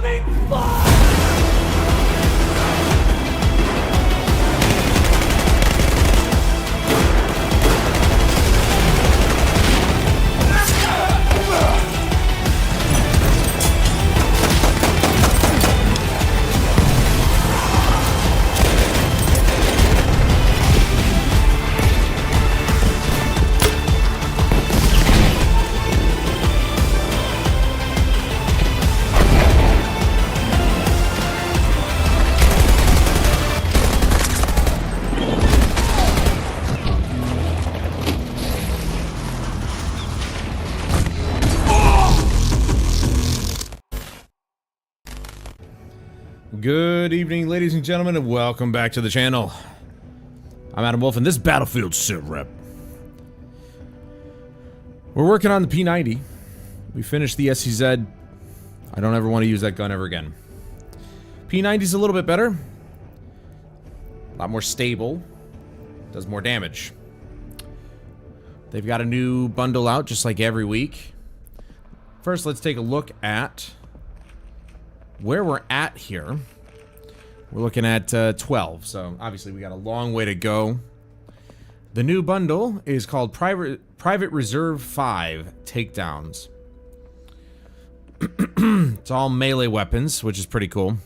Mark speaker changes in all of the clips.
Speaker 1: Incoming fire!
Speaker 2: Good evening, ladies and gentlemen, and welcome back to the channel. I'm Adam Wolf, and this is Battlefield Sitrep. We're working on the P90. We finished the SCZ. I don't ever want to use that gun ever again. P90's a little bit better. A lot more stable. Does more damage. They've got a new bundle out, just like every week. First, let's take a look at where we're at here. We're looking at 12, so obviously we got a long way to go. The new bundle is called Private Reserve 5 Takedowns. It's all melee weapons, which is pretty cool.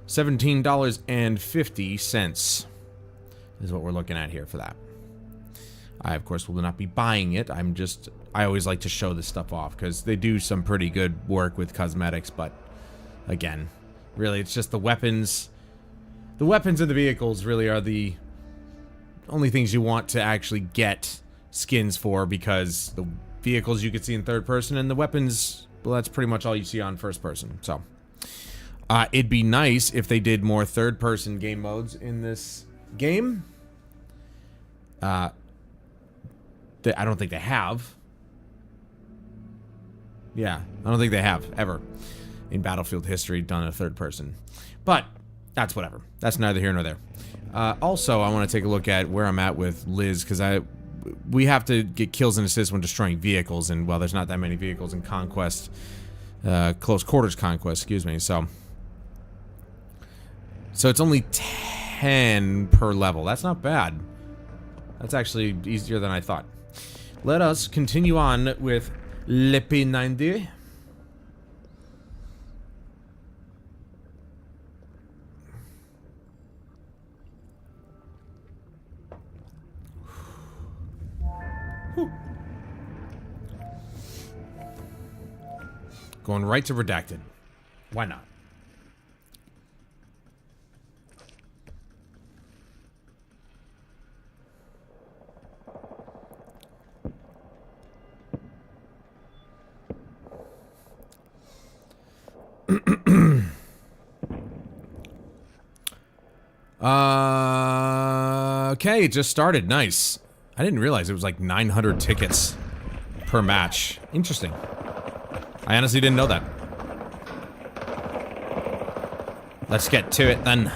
Speaker 2: $17.50 is what we're looking at here for that. I, of course, will not be buying it. I always like to show this stuff off because they do some pretty good work with cosmetics, but again, really, it's just the weapons. The weapons and the vehicles really are the only things you want to actually get skins for, because the vehicles you could see in third person, and the weapons, well, that's pretty much all you see on first person. So, it'd be nice if they did more third person game modes in this game. I don't think they have. Yeah, I don't think they have, ever, in Battlefield history, done a third person. But, that's whatever. That's neither here nor there. Also, I want to take a look at where I'm at with Liz, because we have to get kills and assists when destroying vehicles, and, well, there's not that many vehicles in Conquest. Close Quarters Conquest, excuse me, so it's only 10 per level. That's not bad. That's actually easier than I thought. Let us continue on with Le P90. Going right to redacted. Why not? Okay, it just started. Nice. I didn't realize it was like 900 tickets per match. Interesting. I honestly didn't know that. Let's get to it then. Can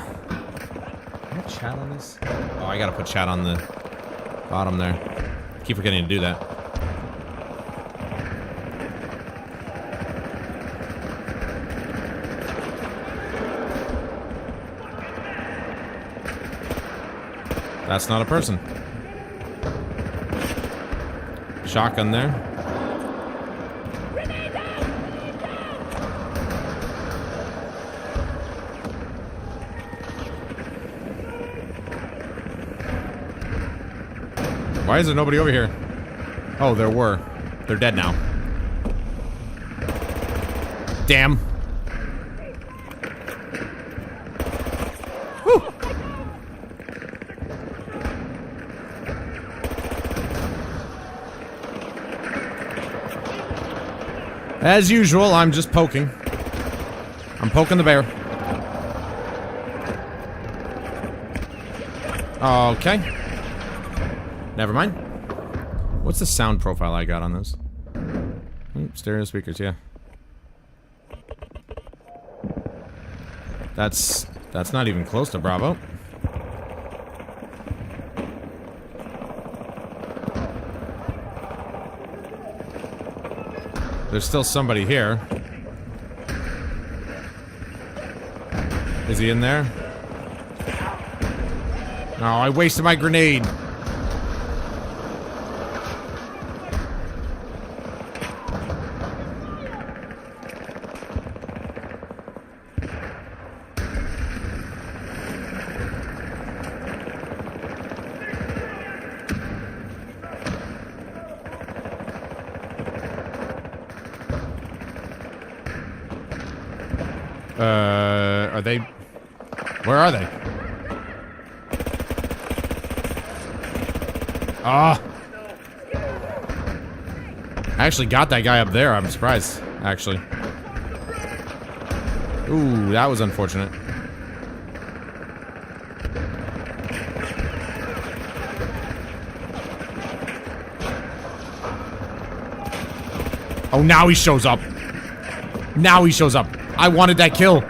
Speaker 2: I have chat on this? Oh, I gotta put chat on the bottom there. Keep forgetting to do that. That's not a person. Shotgun there. Why is there nobody over here? Oh, there were. They're dead now. Damn. Whew. As usual, I'm just poking. I'm poking the bear. Okay. Never mind. What's the sound profile I got on this? Stereo speakers, yeah. That's not even close to Bravo. There's still somebody here. Is he in there? No, I wasted my grenade. Are they... Where are they? Ah! I actually got that guy up there. I'm surprised, actually. Ooh, that was unfortunate. Oh, now he shows up. Now he shows up. I wanted that kill.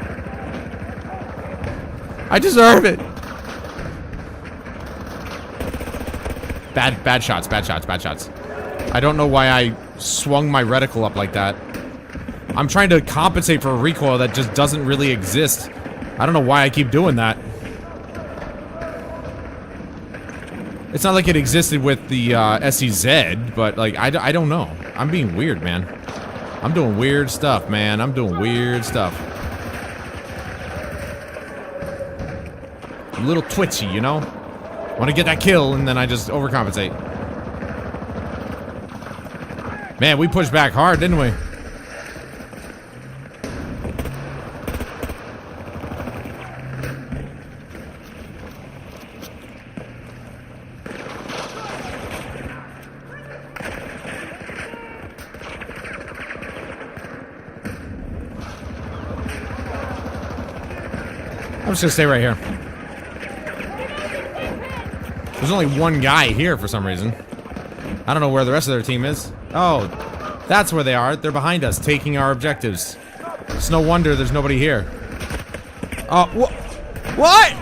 Speaker 2: I deserve it. Bad shots, bad shots, bad shots. I don't know why I swung my reticle up like that. I'm trying to compensate for a recoil that just doesn't really exist. I don't know why I keep doing that. It's not like it existed with the SEZ, but like, I don't know. I'm being weird, man. I'm doing weird stuff, man. I'm doing weird stuff. A little twitchy, you know? Want to get that kill, and then I just overcompensate. Man, we pushed back hard, didn't we? I'm just gonna stay right here. There's only one guy here for some reason. I don't know where the rest of their team is. Oh, that's where they are. They're behind us, taking our objectives. It's no wonder there's nobody here. Oh, what?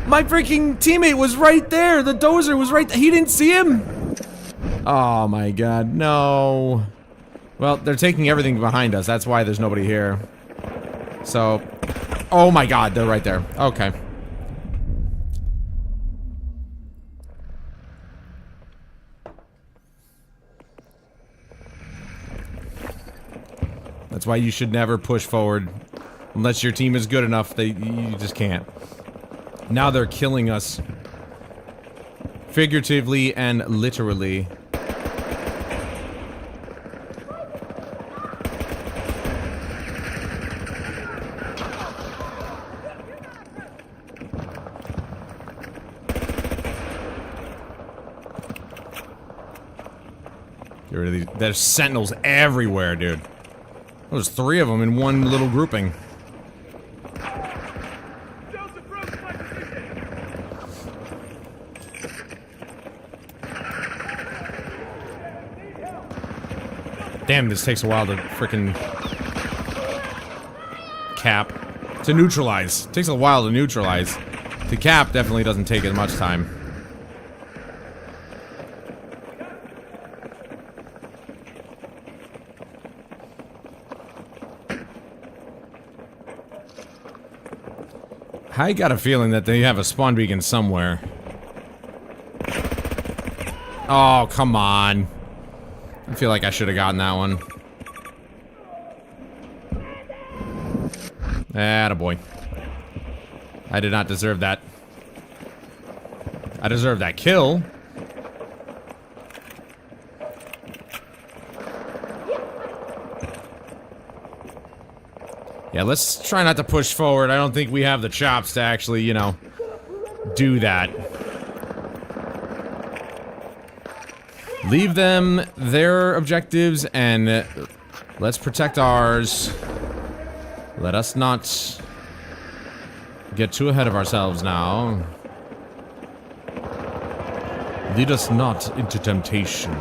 Speaker 2: My freaking teammate was right there. The dozer was right there. He didn't see him? Oh my god, no. Well, they're taking everything behind us. That's why there's nobody here. So, oh my god, they're right there. Okay. That's why you should never push forward. Unless your team is good enough, you just can't. Now they're killing us. Figuratively and literally. Get rid of these. There's sentinels everywhere, dude. There's 3 of them in one little grouping. Damn, this takes a while to frickin' cap. To neutralize. It takes a while to neutralize. To cap definitely doesn't take as much time. I got a feeling that they have a spawn beacon somewhere. Oh, come on. I feel like I should have gotten that one. Attaboy. I did not deserve that. I deserve that kill. Yeah, let's try not to push forward. I don't think we have the chops to actually, you know, do that. Leave them their objectives and let's protect ours. Let us not get too ahead of ourselves now. Lead us not into temptation,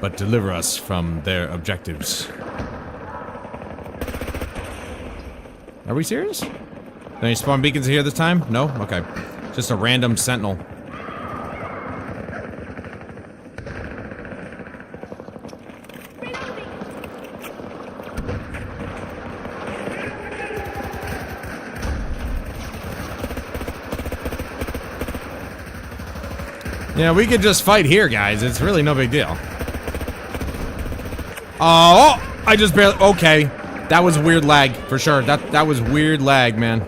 Speaker 2: but deliver us from their objectives. Are we serious? Any spawn beacons here this time? No? Okay. Just a random sentinel. Yeah, we could just fight here, guys. It's really no big deal. Oh, I just barely... Okay. That was weird lag, for sure. That was weird lag, man.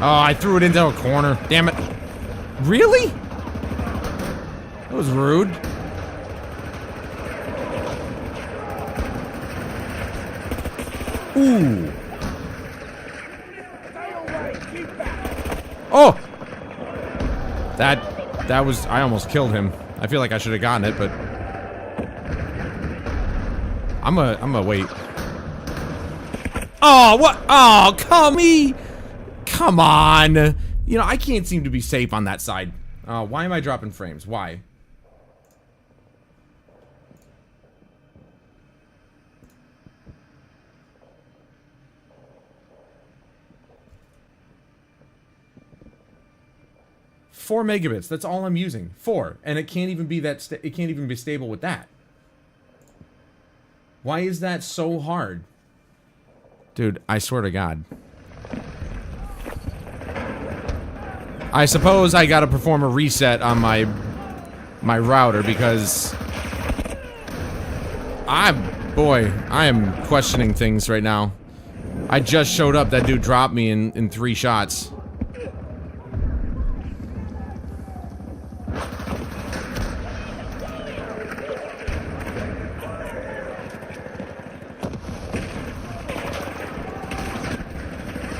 Speaker 2: Oh, I threw it into a corner. Damn it. Really? That was rude. Ooh. Oh! That was... I almost killed him. I feel like I should have gotten it, but... I'm gonna wait. Oh, what? Oh, come on. You know, I can't seem to be safe on that side. Why am I dropping frames? Why? Four megabits. That's all I'm using. 4, and it can't even be that. It can't even be stable with that. Why is that so hard, dude? I swear to God. I suppose I gotta perform a reset on my router because I am questioning things right now. I just showed up. That dude dropped me in 3 shots.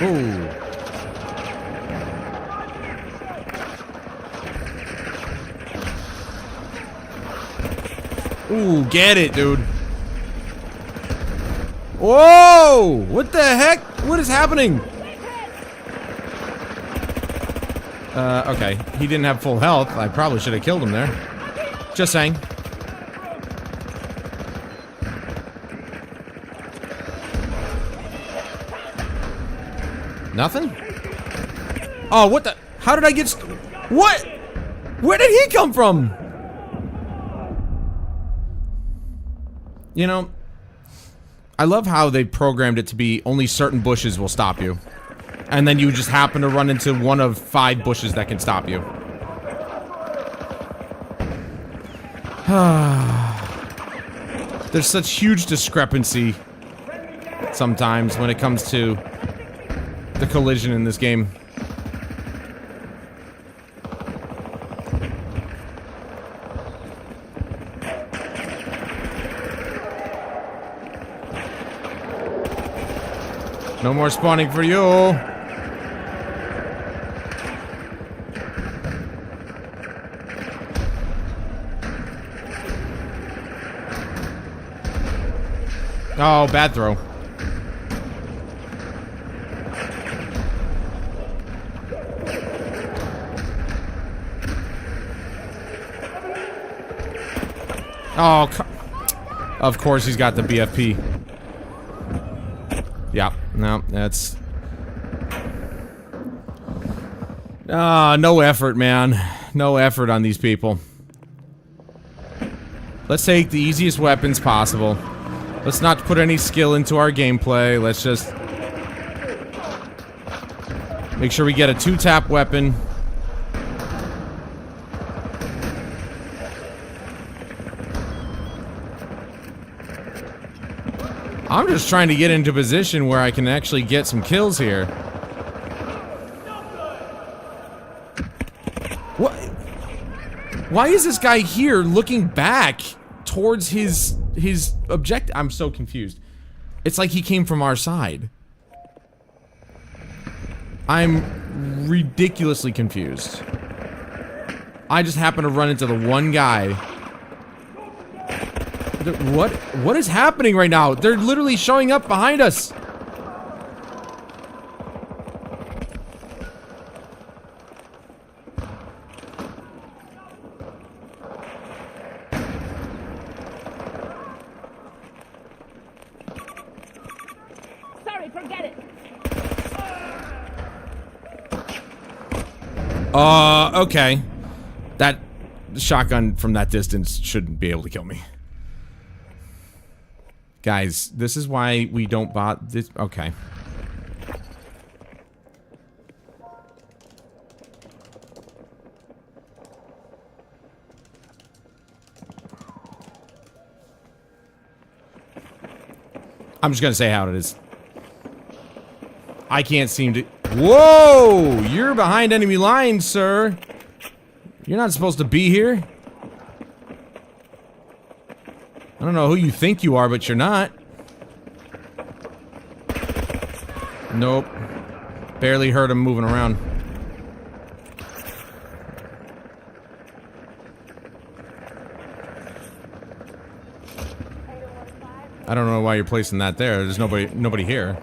Speaker 2: Ooh. Ooh, get it, dude. Whoa! What the heck? What is happening? Okay. He didn't have full health. I probably should have killed him there. Just saying. Nothing? Oh, what the? How did I get what? Where did he come from? You know, I love how they programmed it to be only certain bushes will stop you. And then you just happen to run into one of 5 bushes that can stop you. There's such huge discrepancy sometimes when it comes to the collision in this game. No more spawning for you. Oh, bad throw. Oh, of course he's got the BFP. Yeah, no, that's... no effort, man. No effort on these people. Let's take the easiest weapons possible. Let's not put any skill into our gameplay. Let's just... make sure we get a 2-tap weapon. I'm just trying to get into a position where I can actually get some kills here. What? Why is this guy here looking back towards his objective? I'm so confused. It's like he came from our side. I'm ridiculously confused. I just happen to run into the one guy. What is happening right now? They're literally showing up behind us.
Speaker 1: Sorry, forget it.
Speaker 2: Okay. the shotgun from that distance shouldn't be able to kill me. Guys, this is why we don't bot this. Okay. I'm just gonna say how it is. I can't seem to. Whoa! You're behind enemy lines, sir. You're not supposed to be here. I don't know who you think you are, but you're not. Nope. Barely heard him moving around. I don't know why you're placing that there. There's nobody here.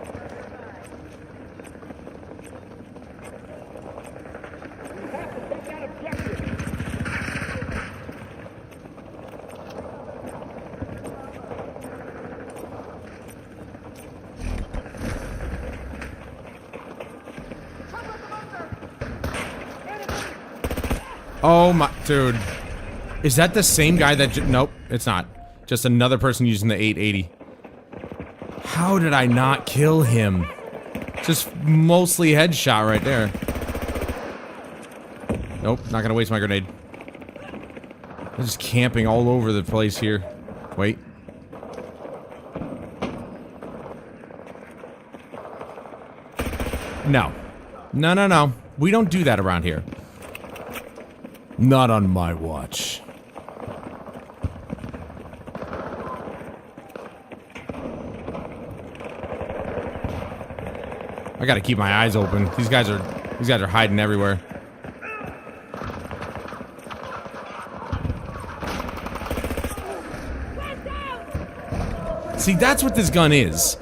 Speaker 2: Oh my, dude. Is that the same guy that nope, it's not. Just another person using the 880. How did I not kill him? Just mostly headshot right there. Nope, not gonna waste my grenade. I'm just camping all over the place here. Wait. No. No, no, no. We don't do that around here. Not on my watch. I gotta keep my eyes open. These guys are hiding everywhere. See, that's what this gun is.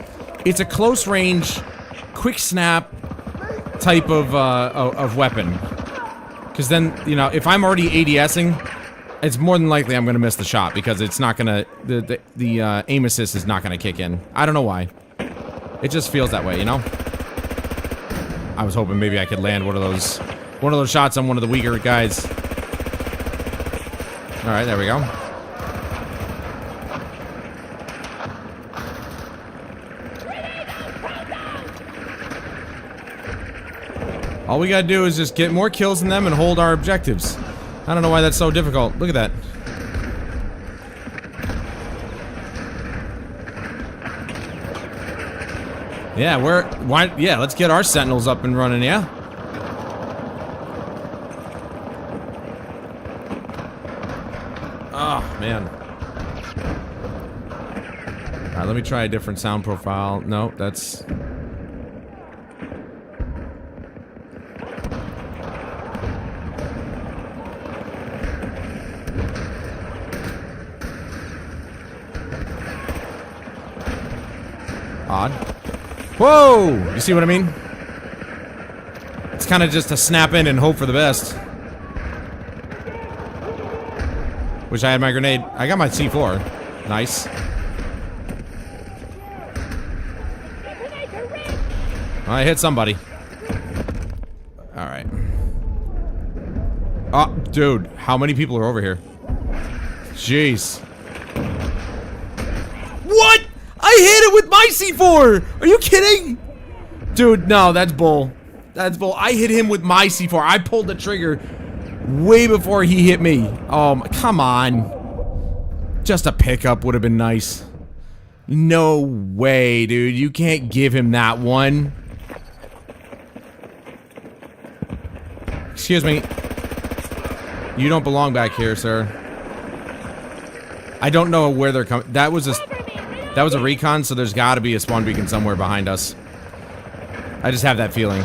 Speaker 2: It's a close range, quick snap type of weapon. Because then, you know, if I'm already ADSing, it's more than likely I'm gonna miss the shot because it's not gonna the aim assist is not gonna kick in. I don't know why. It just feels that way, you know? I was hoping maybe I could land one of those shots on one of the weaker guys. Alright, there we go. All we gotta do is just get more kills than them and hold our objectives. I don't know why that's so difficult. Look at that. Yeah, yeah, let's get our sentinels up and running, yeah? Oh, man. Alright, let me try a different sound profile. No, that's... odd. Whoa! You see what I mean? It's kind of just to snap in and hope for the best. Wish I had my grenade. I got my C4. Nice. I hit somebody. Alright. Oh, dude. How many people are over here? Jeez. What?! I hit it with my C4! Are you kidding? Dude, no, that's bull. That's bull. I hit him with my C4. I pulled the trigger way before he hit me. Oh, come on. Just a pickup would have been nice. No way, dude. You can't give him that one. Excuse me. You don't belong back here, sir. I don't know where they're coming. That was a recon, so there's gotta be a spawn beacon somewhere behind us. I just have that feeling.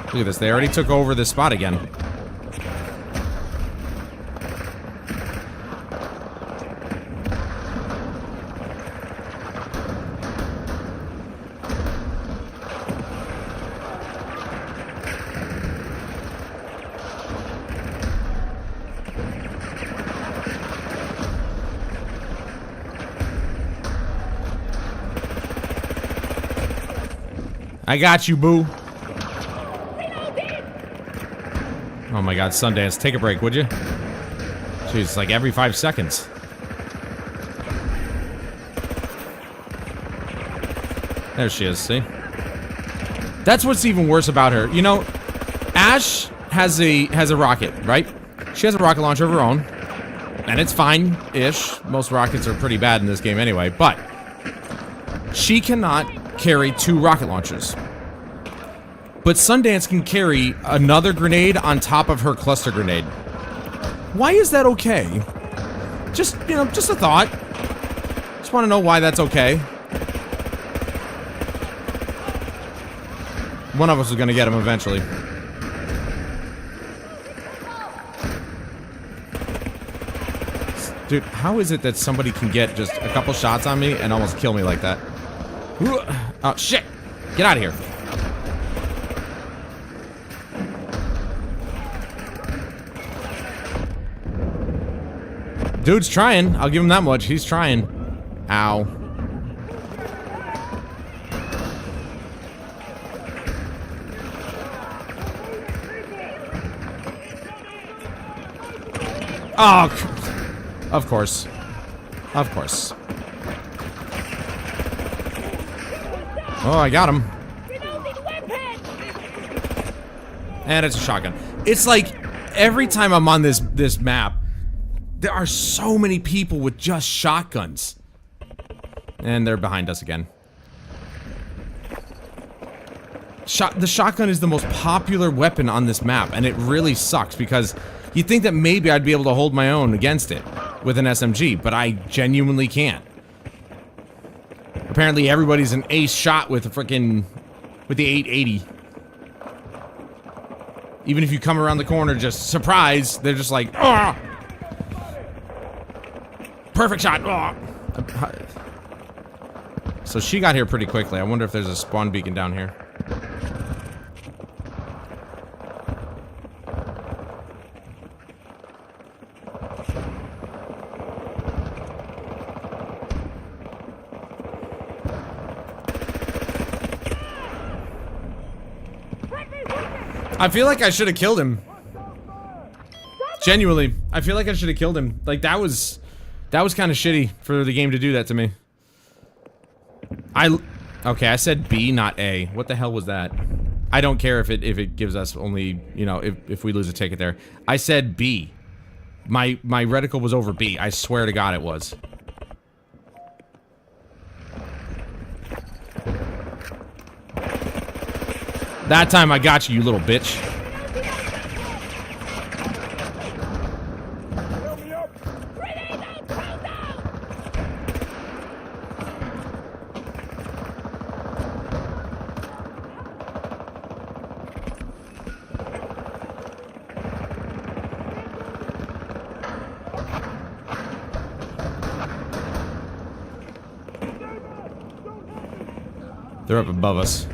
Speaker 2: Look at this, they already took over this spot again. I got you, boo. Oh my god, Sundance, take a break, would you? Jeez, like every 5 seconds. There she is, see? That's what's even worse about her. You know, Ash has a rocket, right? She has a rocket launcher of her own. And it's fine-ish. Most rockets are pretty bad in this game anyway, but she cannot carry 2 rocket launchers. But Sundance can carry another grenade on top of her cluster grenade. Why is that okay? Just, you know, just a thought. Just want to know why that's okay. One of us is going to get him eventually. Dude, how is it that somebody can get just a couple shots on me and almost kill me like that? Oh, shit! Get out of here. Dude's trying. I'll give him that much. He's trying. Ow. Oh, of course. Of course. Oh, I got him. And it's a shotgun. It's like every time I'm on this map, there are so many people with just shotguns. And they're behind us again. The shotgun is the most popular weapon on this map, and it really sucks because you'd think that maybe I'd be able to hold my own against it with an SMG, but I genuinely can't. Apparently everybody's an ace shot with the frickin' with the 880. Even if you come around the corner, just surprise, they're just like, ah! Perfect shot. Oh. So she got here pretty quickly. I wonder if there's a spawn beacon down here. I feel like I should have killed him. Genuinely, I feel like I should have killed him. Like that was kind of shitty for the game to do that to me. Okay, I said B, not A. What the hell was that? I don't care if it gives us only, you know, if we lose a ticket there. I said B. My reticle was over B. I swear to God it was. That time I got you, you little bitch. They're up above us.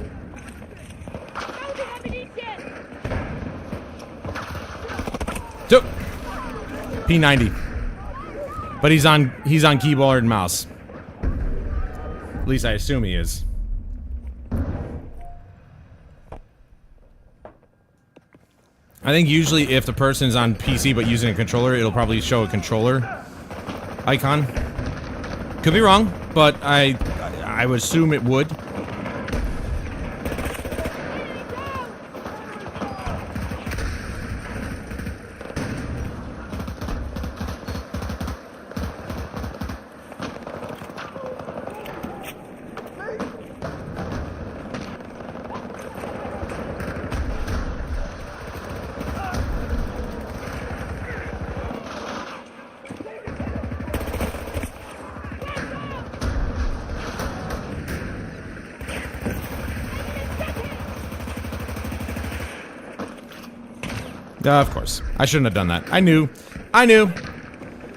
Speaker 2: So, P90. But he's on keyboard and mouse. At least I assume he is. I think usually if the person's on PC but using a controller, it'll probably show a controller icon. Could be wrong, but I would assume it would. Of course. I shouldn't have done that. I knew.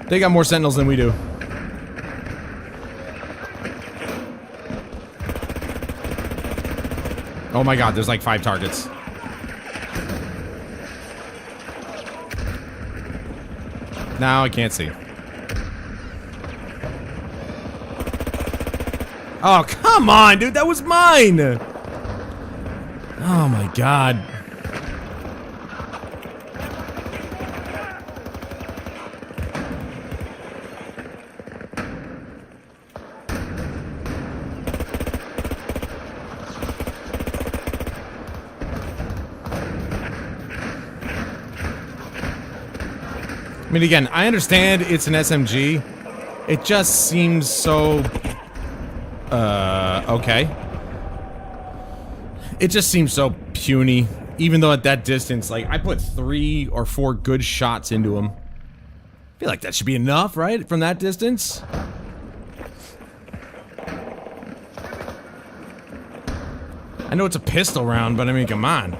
Speaker 2: They got more sentinels than we do. Oh my god, there's like 5 targets. Now I can't see. Oh, come on, dude. That was mine. Oh my god. I mean, again, I understand it's an SMG. It just seems so... okay. It just seems so puny. Even though at that distance, like, I put 3 or 4 good shots into him. I feel like that should be enough, right? From that distance? I know it's a pistol round, but I mean, come on.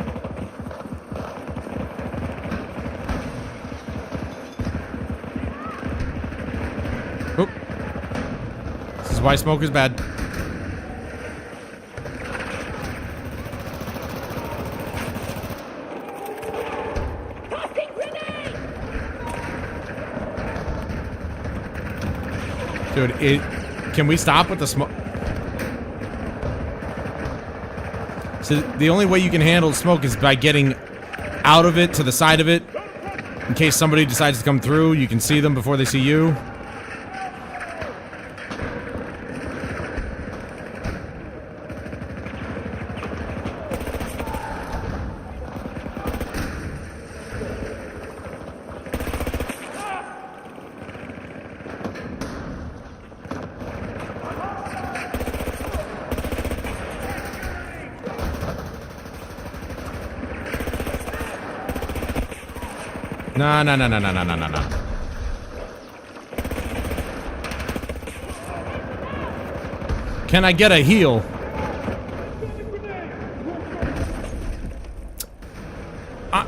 Speaker 2: Oop. This is why smoke is bad. Dude, can we stop with the smoke? So the only way you can handle smoke is by getting out of it to the side of it. In case somebody decides to come through, you can see them before they see you. No. Can I get a heal?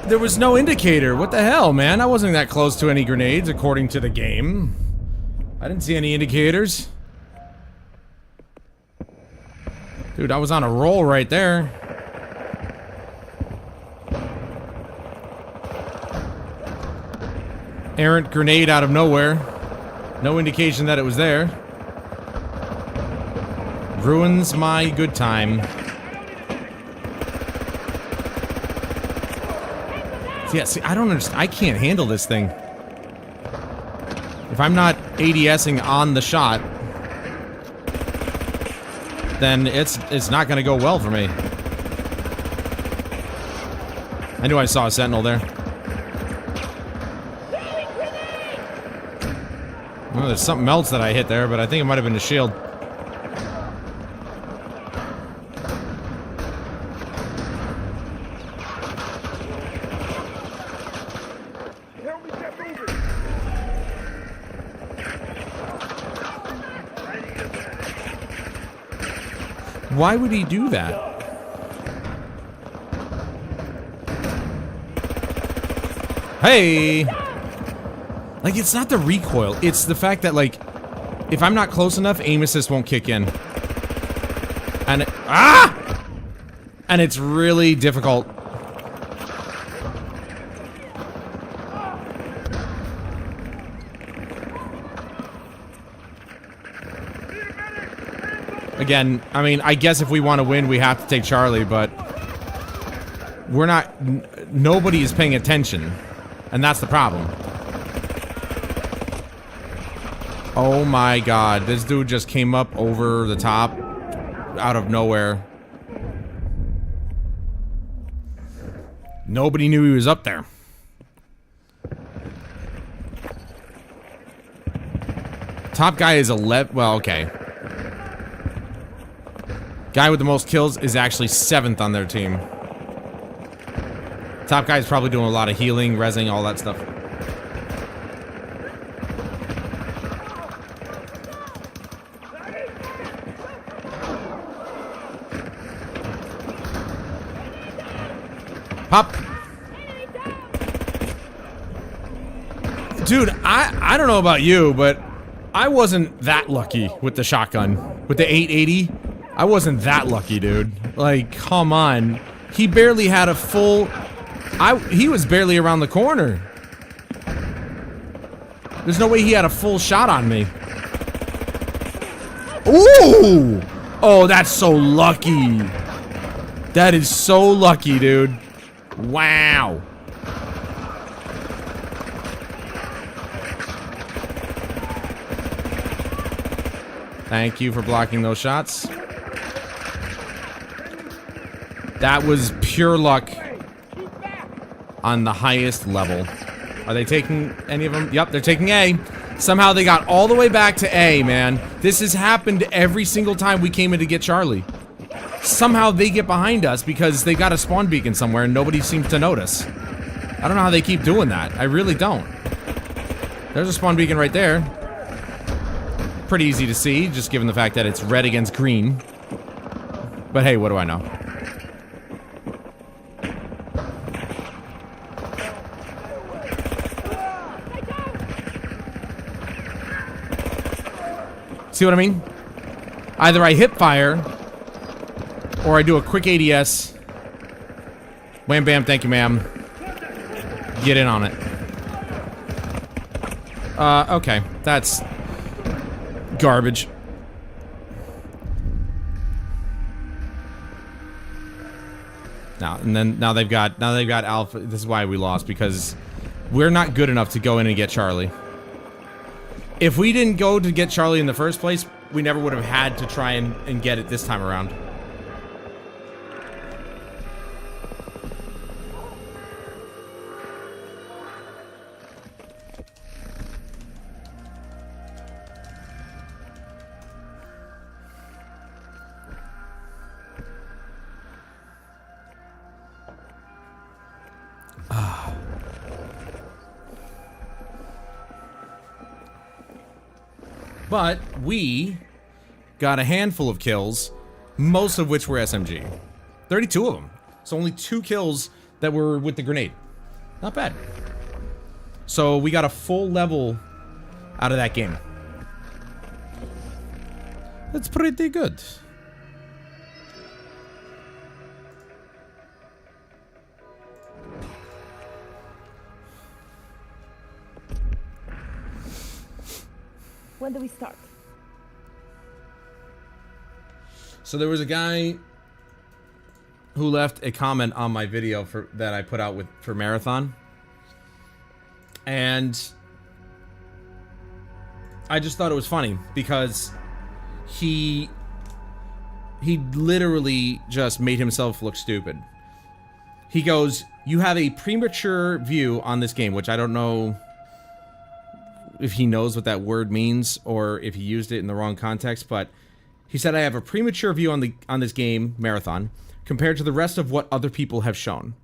Speaker 2: There was no indicator. What the hell, man? I wasn't that close to any grenades, according to the game. I didn't see any indicators. Dude, I was on a roll right there. Errant grenade out of nowhere. No indication that it was there. Ruins my good time. Yeah, see, I don't understand. I can't handle this thing. If I'm not ADSing on the shot, then it's not gonna go well for me. I knew I saw a sentinel there. Oh, there's something else that I hit there, but I think it might have been the shield. Why would he do that? Hey! Like, it's not the recoil, it's the fact that, like, if I'm not close enough, aim assist won't kick in. And and it's really difficult. Again, I mean, I guess if we want to win, we have to take Charlie, but we're not... Nobody is paying attention, and that's the problem. Oh my god, this dude just came up over the top, out of nowhere. Nobody knew he was up there. Top guy is 11, well, okay. Guy with the most kills is actually 7th on their team. Top guy is probably doing a lot of healing, rezzing, all that stuff. Pop. Dude, I don't know about you, but I wasn't that lucky with the shotgun. With the 880, I wasn't that lucky, dude. Like, come on. He barely had a full... he was barely around the corner. There's no way he had a full shot on me. Ooh! Oh, that's so lucky. That is so lucky, dude. Wow. Thank you for blocking those shots. That was pure luck on the highest level. Are they taking any of them? Yep, they're taking A. Somehow they got all the way back to A, man. This has happened every single time we came in to get Charlie. Somehow they get behind us because they got a spawn beacon somewhere and nobody seems to notice. I don't know how they keep doing that. I really don't. There's a spawn beacon right there. Pretty easy to see, just given the fact that it's red against green. But hey, what do I know? See what I mean? Either I hip fire, or I do a quick ADS. Wham bam, thank you ma'am. Get in on it. Okay. That's garbage. Now they've got Alpha. This is why we lost, because we're not good enough to go in and get Charlie. If we didn't go to get Charlie in the first place, we never would have had to try and get it this time around. But we got a handful of kills, most of which were SMG. 32 of them. So only 2 kills that were with the grenade. Not bad. So we got a full level out of that game. That's pretty good.
Speaker 1: When do we start?
Speaker 2: So there was a guy who left a comment on my video that I put out for Marathon. And I just thought it was funny because he literally just made himself look stupid. He goes, "You have a premature view on this game," which I don't know if he knows what that word means or if he used it in the wrong context, but he said, "I have a premature view on this game, Marathon, compared to the rest of what other people have shown.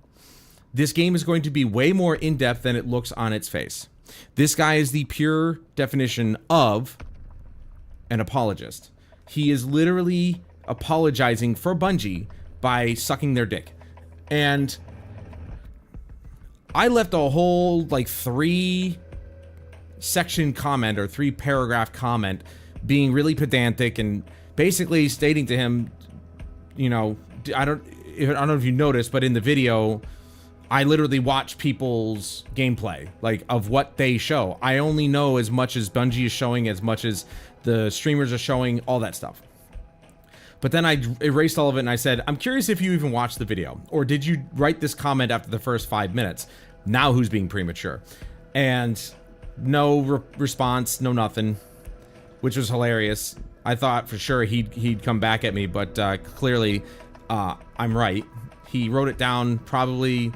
Speaker 2: This game is going to be way more in-depth than it looks on its face. This guy is the pure definition of an apologist. He is literally apologizing for Bungie by sucking their dick." And I left a whole, like, 3-section comment or 3-paragraph comment being really pedantic and basically stating to him, you know, I don't know if you noticed, but in the video, I literally watch people's gameplay, like, of what they show. I only know as much as Bungie is showing, as much as the streamers are showing, all that stuff. But then I erased all of it and I said, "I'm curious if you even watched the video, or did you write this comment after the first 5 minutes? Now who's being premature?" And no response, no nothing, which was hilarious. I thought for sure he'd come back at me, but clearly I'm right. He wrote it down probably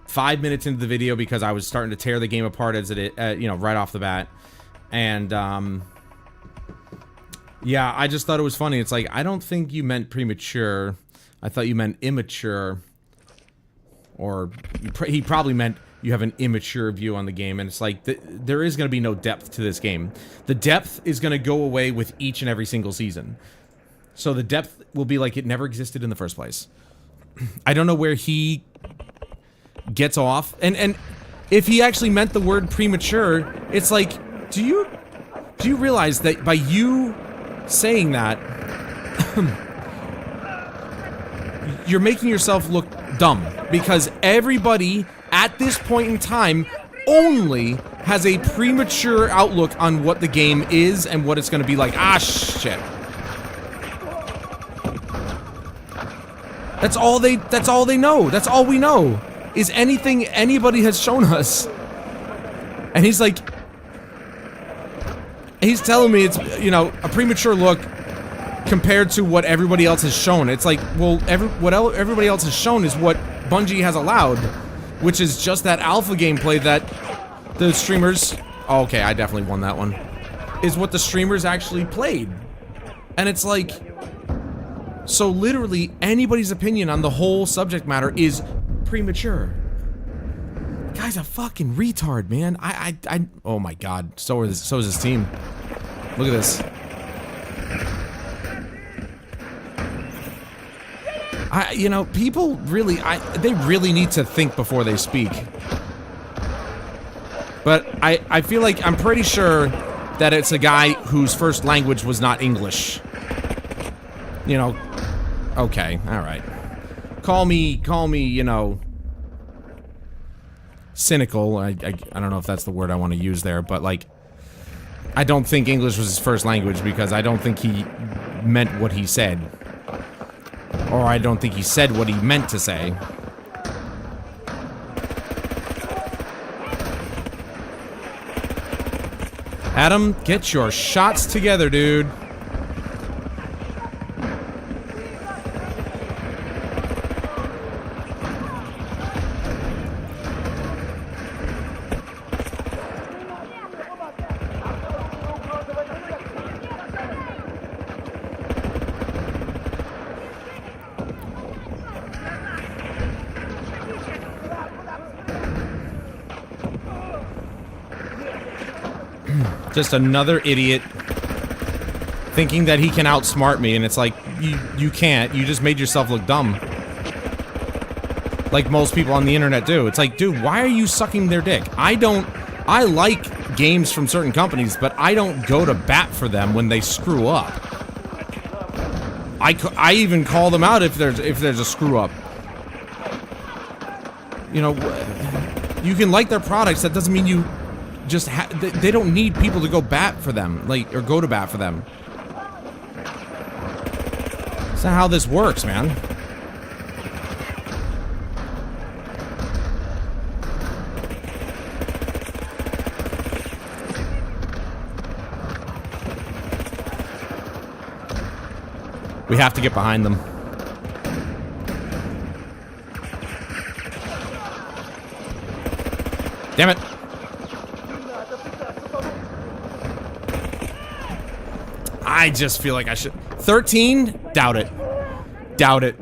Speaker 2: 5 minutes into the video because I was starting to tear the game apart as it, you know, right off the bat. And yeah, I just thought it was funny. It's like, I don't think you meant premature. I thought you meant immature. Or he probably meant you have an immature view on the game. And it's like, there is going to be no depth to this game. The depth is going to go away with each and every single season. So the depth will be like it never existed in the first place. I don't know where he gets off. And if he actually meant the word premature, it's like, do you realize that by you saying that, you're making yourself look dumb, because everybody at this point in time only has a premature outlook on what the game is and what it's going to be like. Ah, shit. That's all they know. That's all we know is anything anybody has shown us. And he's like, he's telling me it's, you know, a premature look compared to what everybody else has shown. It's like, well, what everybody else has shown is what Bungie has allowed, which is just that alpha gameplay that the streamers... Oh, okay, I definitely won that one. Is what the streamers actually played. And it's like... So literally, anybody's opinion on the whole subject matter is premature. Guy's a fucking retard, man. Oh my god. So is his team. Look at this. You know, people really, they really need to think before they speak. But I feel like I'm pretty sure that it's a guy whose first language was not English. You know, okay, all right. Call me, you know, cynical. I don't know if that's the word I want to use there, but like, I don't think English was his first language because I don't think he meant what he said. Or I don't think he said what he meant to say. Adam, get your shots together, dude. Just another idiot thinking that he can outsmart me, and it's like, you can't. You just made yourself look dumb. Like most people on the internet do. It's like, dude, why are you sucking their dick? I like games from certain companies, but I don't go to bat for them when they screw up. I even call them out if there's a screw up. You know, you can like their products, that doesn't mean you just they don't need people to go bat for them, like, or go to bat for them. That's not how this works, man. We have to get behind them. Damn it. I just feel like I should. 13? Doubt it. Doubt it.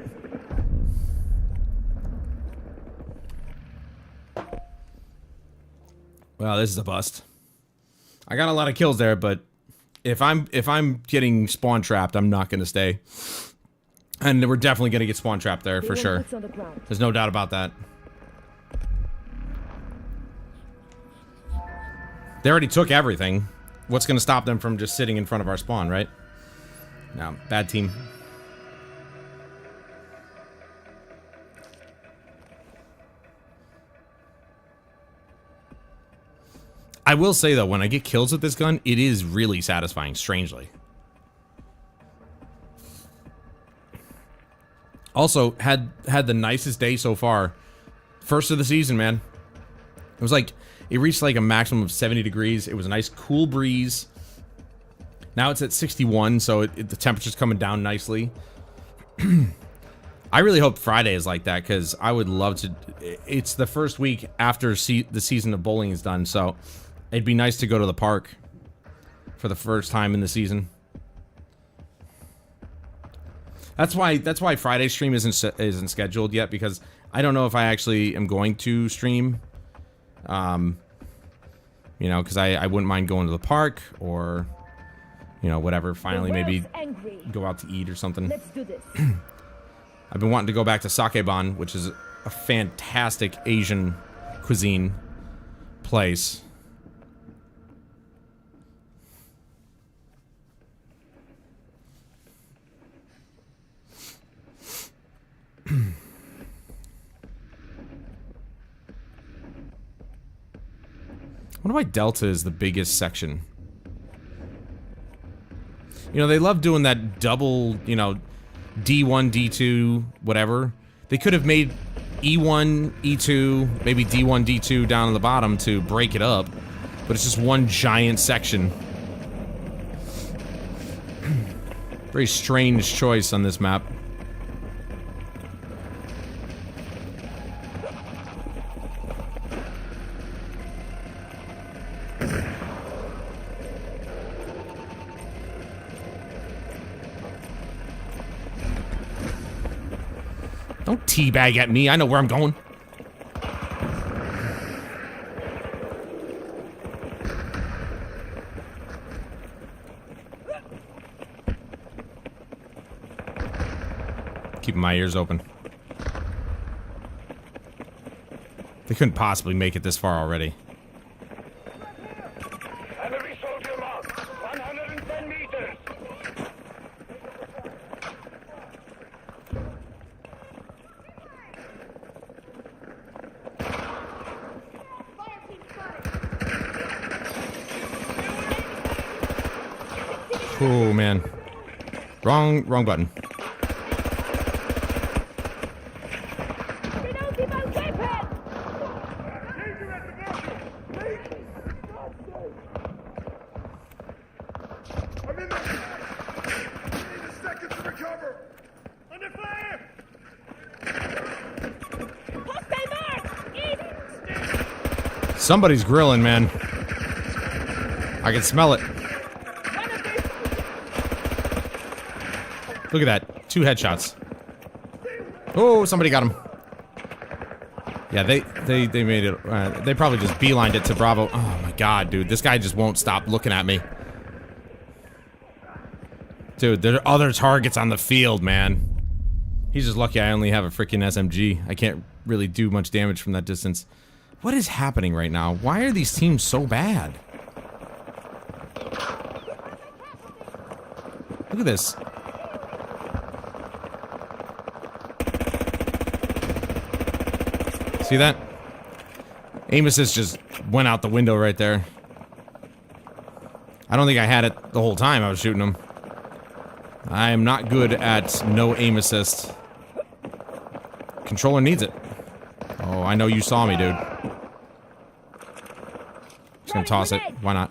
Speaker 2: Well, this is a bust. I got a lot of kills there, but if I'm getting spawn trapped, I'm not gonna stay. And we're definitely gonna get spawn trapped there for sure. There's no doubt about that. They already took everything. What's gonna stop them from just sitting in front of our spawn, right? No, bad team. I will say though, when I get kills with this gun, it is really satisfying, strangely. Also, had the nicest day so far. First of the season, man. It was like, it reached like a maximum of 70 degrees. It was a nice cool breeze. Now it's at 61, so the temperature's coming down nicely. I really hope Friday is like that, because I would love to. It's the first week after the season of bowling is done, so it'd be nice to go to the park for the first time in the season. That's why Friday's stream isn't scheduled yet, because I don't know if I actually am going to stream. You know, because I wouldn't mind going to the park, or, you know, whatever. Finally, maybe go out to eat or something.
Speaker 1: Let's do this.
Speaker 2: I've been wanting to go back to Sakeban, which is a fantastic Asian cuisine place. I wonder why Delta is the biggest section. You know, they love doing that double, you know, D1, D2, whatever. They could have made E1, E2, maybe D1, D2 down on the bottom to break it up. But it's just one giant section. Very strange choice on this map. Don't teabag at me. I know where I'm going. Keeping my ears open. They couldn't possibly make it this far already.
Speaker 3: Enemy soldier marked. 110 meters.
Speaker 2: Oh man. Wrong button. Somebody's grilling, man. I can smell it. Look at that. 2 headshots. Oh, somebody got him. Yeah, they made it. They probably just beelined it to Bravo. Oh my god, dude. This guy just won't stop looking at me. Dude, there are other targets on the field, man. He's just lucky I only have a freaking SMG. I can't really do much damage from that distance. What is happening right now? Why are these teams so bad? Look at this. See that? Aim assist just went out the window right there. I don't think I had it the whole time I was shooting him. I am not good at no aim assist. Controller needs it. Oh, I know you saw me, dude. Just gonna toss it. Why not?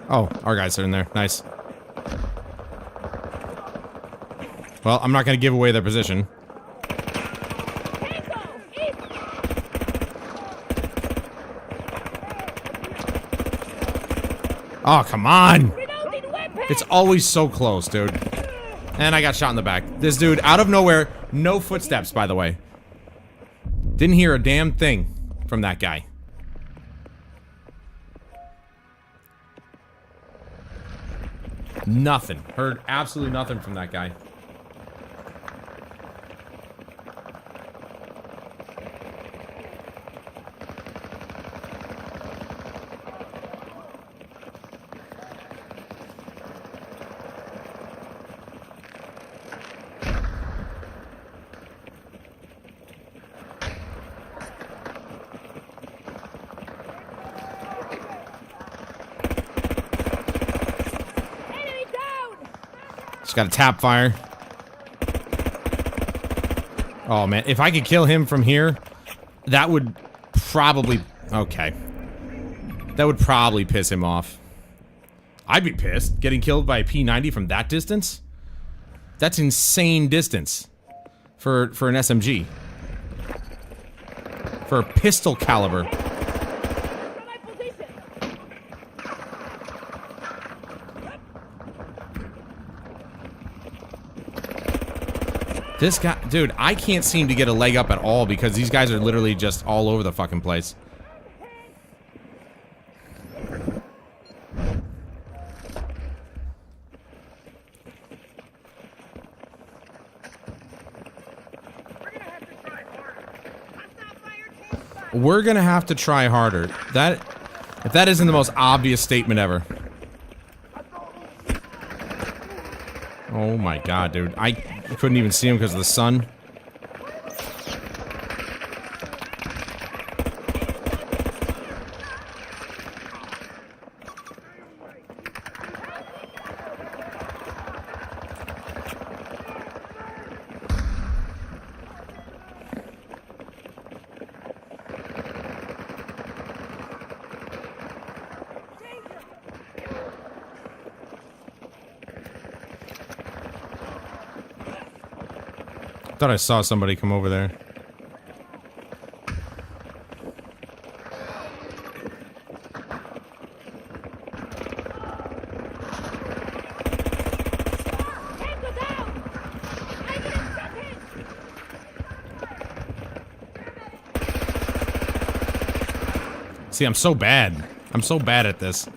Speaker 2: Oh, our guys are in there. Nice. Well, I'm not gonna give away their position. Oh, come on! It's always so close, dude. And I got shot in the back. This dude, out of nowhere, no footsteps, by the way. Didn't hear a damn thing from that guy. Nothing. Heard absolutely nothing from that guy. Just got a tap fire. Oh man, if I could kill him from here, that would probably... Okay. That would probably piss him off. I'd be pissed getting killed by a P90 from that distance. That's insane distance for an SMG. For a pistol caliber. This guy, dude, I can't seem to get a leg up at all because these guys are literally just all over the fucking place. We're gonna have to try harder. If that isn't the most obvious statement ever. Oh my god, dude. I couldn't even see him because of the sun. Thought I saw somebody come over there. See, I'm so bad. I'm so bad at this.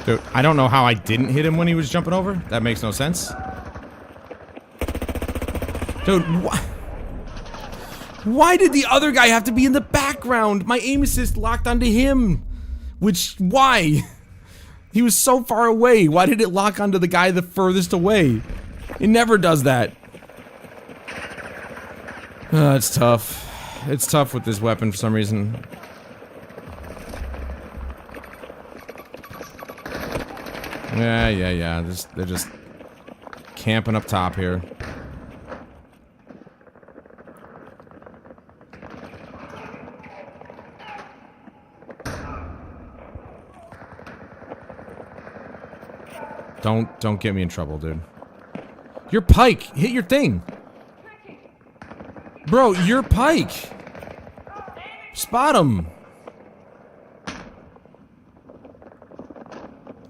Speaker 2: Dude, I don't know how I didn't hit him when he was jumping over. That makes no sense. Dude, why did the other guy have to be in the background? My aim assist locked onto him. Why? He was so far away. Why did it lock onto the guy the furthest away? It never does that. It's tough. It's tough with this weapon for some reason. Yeah. They're just camping up top here. Don't get me in trouble, dude. Your pike! Hit your thing! Bro, your pike! Spot him!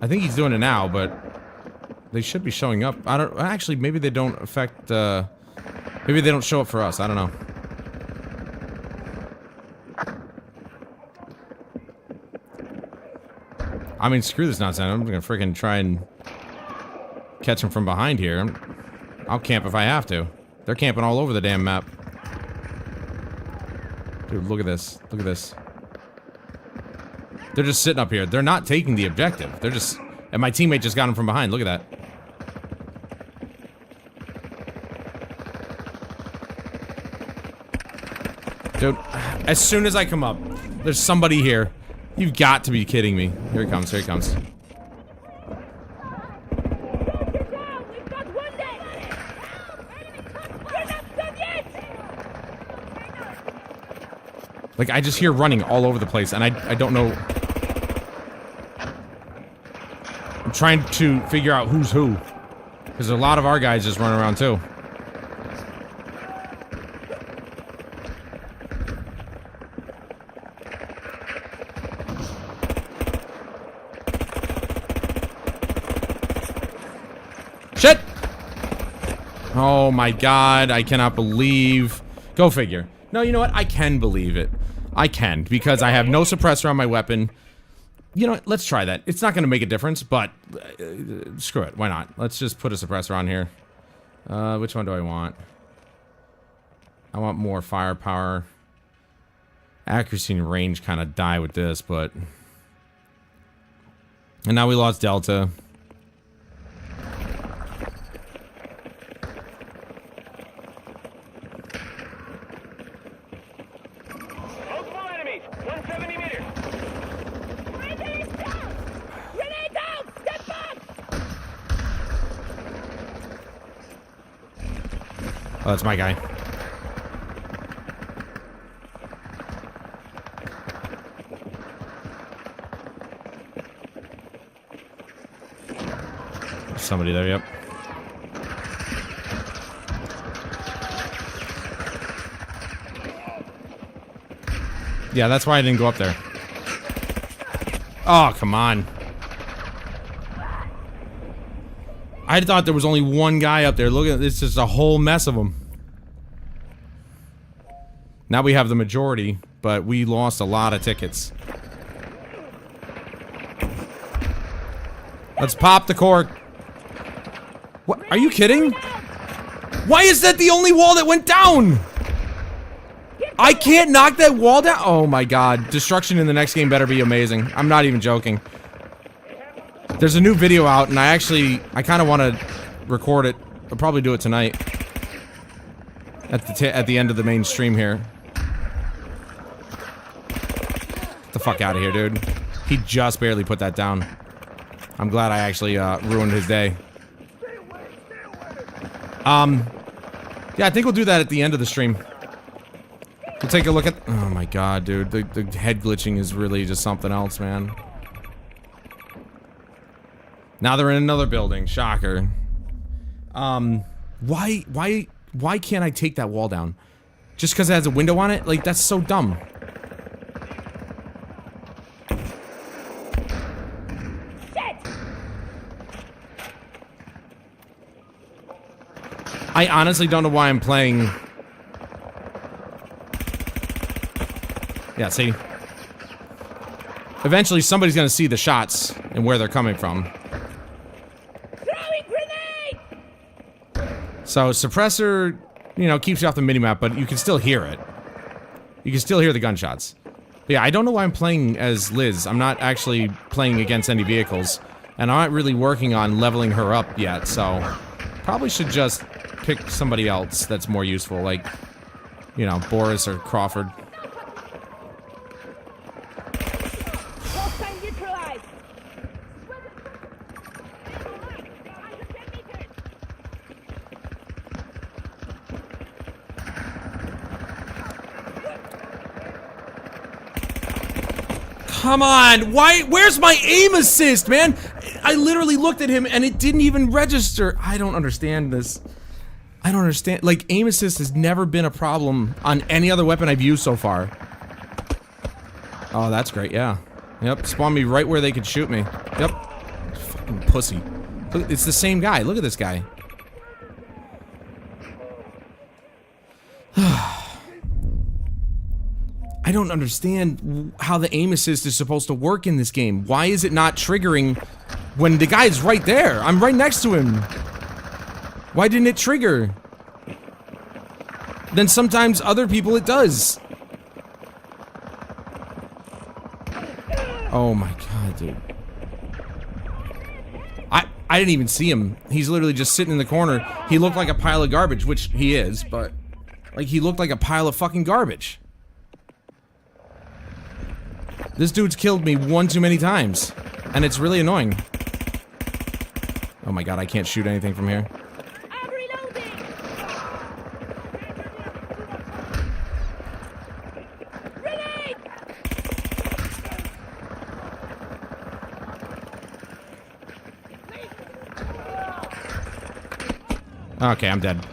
Speaker 2: I think he's doing it now, but they should be showing up. I don't... Actually, maybe they don't affect, maybe they don't show up for us. I don't know. I mean, screw this nonsense. I'm gonna freaking try and catch him from behind here. I'll camp if I have to. They're camping all over the damn map. Dude, look at this. Look at this. They're just sitting up here. They're not taking the objective. They're just... And my teammate just got him from behind. Look at that. Dude, as soon as I come up, there's somebody here. You've got to be kidding me. Here he comes. Here he comes. Like, I just hear running all over the place, and I don't know... I'm trying to figure out who's who. Because a lot of our guys just run around, too. Shit! Oh my god, I cannot believe... Go figure. No, you know what? I can believe it. I can, because I have no suppressor on my weapon. You know what? Let's try that. It's not going to make a difference, but... screw it. Why not? Let's just put a suppressor on here. Which one do I want? I want more firepower. Accuracy and range kind of die with this, but... And now we lost Delta. Oh, that's my guy. There's somebody there, yep. Yeah, that's why I didn't go up there. Oh, come on. I thought there was only one guy up there. Look at this, just a whole mess of them. Now we have the majority, but we lost a lot of tickets. Let's pop the cork. What? Are you kidding? Why is that the only wall that went down? I can't knock that wall down. Oh my god. Destruction in the next game better be amazing. I'm not even joking. There's a new video out, and I kind of want to record it. I'll probably do it tonight. At the end of the main stream here. Get the fuck out of here, dude. He just barely put that down. I'm glad I actually ruined his day. Yeah, I think we'll do that at the end of the stream. We'll take a look at... Oh my god, dude. The head glitching is really just something else, man. Now they're in another building. Shocker. Why can't I take that wall down? Just because it has a window on it? Like, that's so dumb. I honestly don't know why I'm playing... Yeah, see? Eventually, somebody's gonna see the shots and where they're coming from.
Speaker 1: Throwing grenade!
Speaker 2: So, suppressor, you know, keeps you off the minimap, but you can still hear it. You can still hear the gunshots. But yeah, I don't know why I'm playing as Liz. I'm not actually playing against any vehicles. And I'm not really working on leveling her up yet, so... Probably should just pick somebody else that's more useful, like... You know, Boris or Crawford.
Speaker 1: Hostile neutralized!
Speaker 2: Come on! Why? Where's my aim assist, man? I literally looked at him and it didn't even register. I don't understand this. I don't understand. Like, aim assist has never been a problem on any other weapon I've used so far. Oh, that's great, yeah. Yep, spawned me right where they could shoot me. Yep. Fucking pussy. Look, it's the same guy. Look at this guy. I don't understand how the aim assist is supposed to work in this game. Why is it not triggering when the guy's right there? I'm right next to him. Why didn't it trigger? Then sometimes other people it does. Oh my god, dude. I didn't even see him. He's literally just sitting in the corner. He looked like a pile of garbage, which he is, but... Like, he looked like a pile of fucking garbage. This dude's killed me one too many times. And it's really annoying. Oh my god, I can't shoot anything from here.
Speaker 1: I'm reloading! Grenade!
Speaker 2: Okay, I'm dead.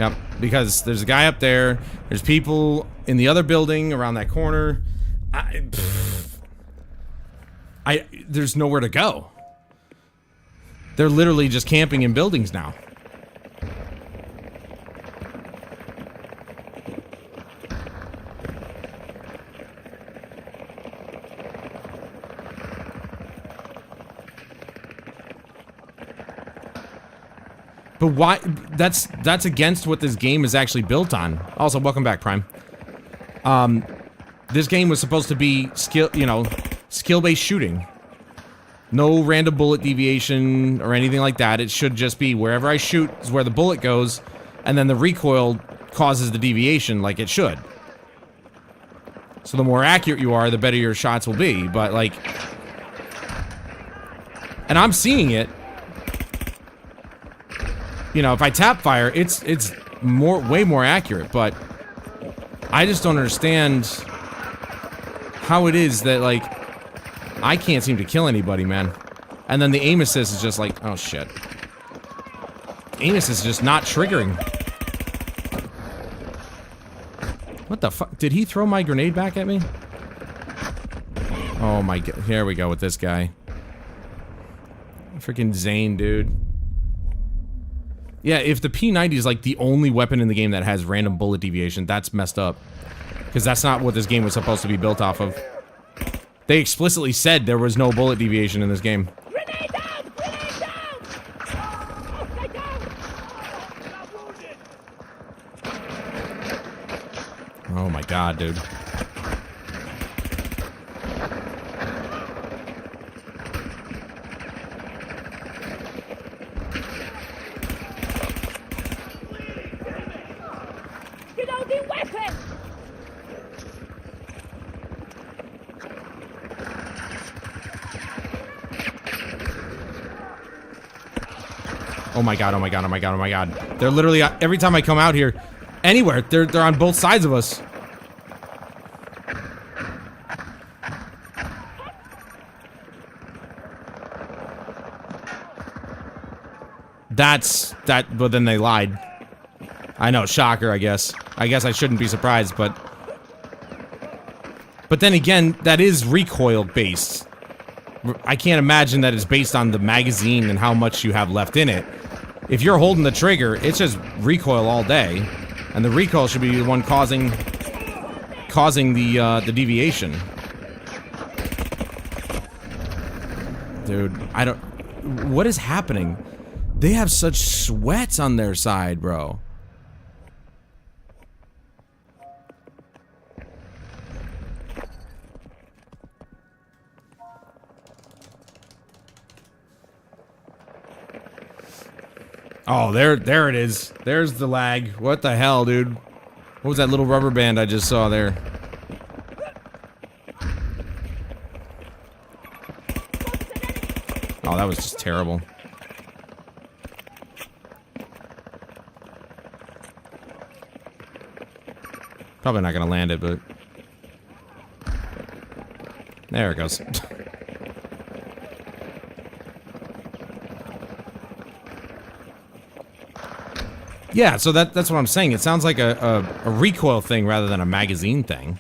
Speaker 2: Yep, because there's a guy up there, there's people in the other building around that corner. There's nowhere to go. They're literally just camping in buildings now. But why? That's against what this game is actually built on. Also, welcome back, Prime. This game was supposed to be skill-based shooting. No random bullet deviation or anything like that. It should just be wherever I shoot is where the bullet goes, and then the recoil causes the deviation like it should. So the more accurate you are, the better your shots will be, but like... And I'm seeing it. You know, if I tap fire, it's way more accurate, but... I just don't understand how it is that, like, I can't seem to kill anybody, man. And then the aim assist is just like, oh shit. Aim assist is just not triggering. What the fuck? Did he throw my grenade back at me? Oh my god. Here we go with this guy. Freaking Zane, dude. Yeah, if the P90 is like the only weapon in the game that has random bullet deviation, that's messed up. Because that's not what this game was supposed to be built off of. They explicitly said there was no bullet deviation in this game.
Speaker 1: Grenade down! Grenade down! Upside down!
Speaker 2: Oh my god, dude.
Speaker 1: Reloading weapon!
Speaker 2: Oh my god, oh my god, oh my god, oh my god. They're literally, every time I come out here, anywhere, they're on both sides of us. But then they lied. I know, shocker, I guess. I guess I shouldn't be surprised, but then again, that is recoil based. I can't imagine that it's based on the magazine and how much you have left in it. If you're holding the trigger, it's just recoil all day, and the recoil should be the one causing the deviation. Dude, I don't... What is happening? They have such sweats on their side, bro. Oh, there it is. There's the lag. What the hell, dude? What was that little rubber band I just saw there? Oh, that was just terrible. Probably not gonna land it, but... There it goes. Yeah, so that's what I'm saying. It sounds like a recoil thing rather than a magazine thing.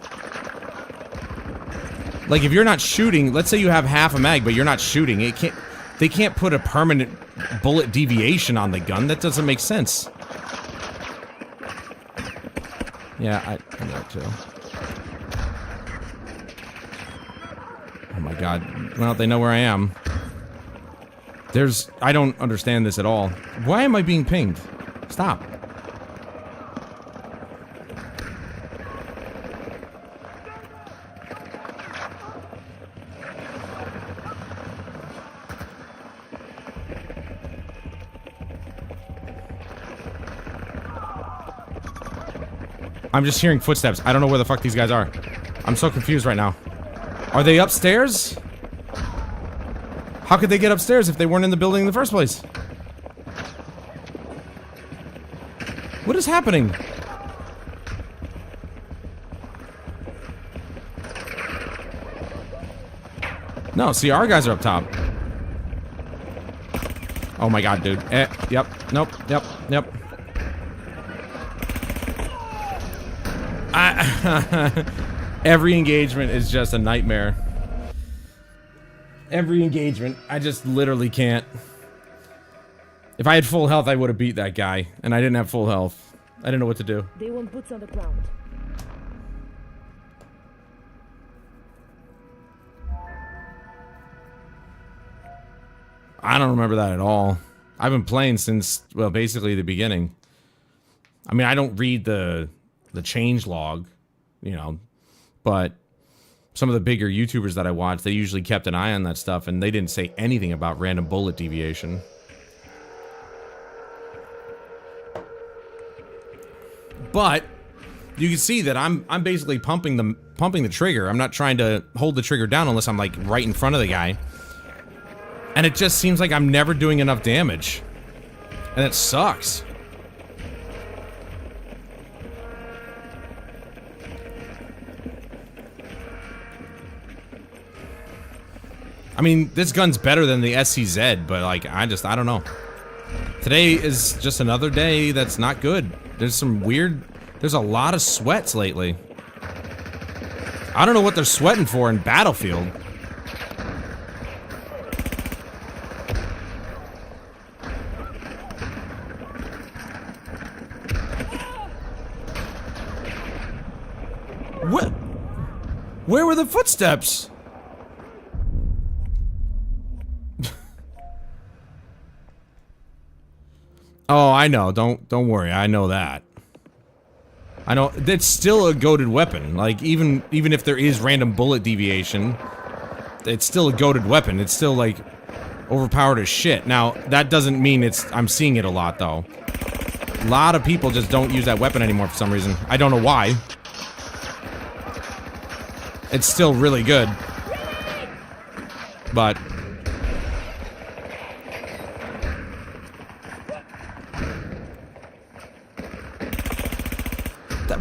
Speaker 2: Like, if you're not shooting, let's say you have half a mag, but you're not shooting, they can't put a permanent bullet deviation on the gun. That doesn't make sense. Yeah, I know that too. Oh my god. Well, they know where I am. I don't understand this at all. Why am I being pinged? Stop. I'm just hearing footsteps. I don't know where the fuck these guys are. I'm so confused right now. Are they upstairs? How could they get upstairs if they weren't in the building in the first place? What is happening? No, see, our guys are up top. Oh my god, dude. Yep. Nope. Yep. Every engagement is just a nightmare. Every engagement. I just literally can't. If I had full health, I would have beat that guy. And I didn't have full health. I didn't know what to do.
Speaker 1: They want boots on the ground.
Speaker 2: I don't remember that at all. I've been playing since, well, basically the beginning. I mean, I don't read the change log, you know, but some of the bigger YouTubers that I watch, they usually kept an eye on that stuff, and they didn't say anything about random bullet deviation. But you can see that I'm basically pumping the trigger. I'm not trying to hold the trigger down unless I'm like right in front of the guy. And it just seems like I'm never doing enough damage. And it sucks. I mean, this gun's better than the SCZ, but like, I don't know. Today is just another day that's not good. There's a lot of sweats lately. I don't know what they're sweating for in Battlefield. What? Where were the footsteps? Oh, I know. Don't worry. I know that. I know it's still a goated weapon. Like even if there is random bullet deviation, it's still a goated weapon. It's still like overpowered as shit. Now, that doesn't mean I'm seeing it a lot though. A lot of people just don't use that weapon anymore for some reason. I don't know why. It's still really good. But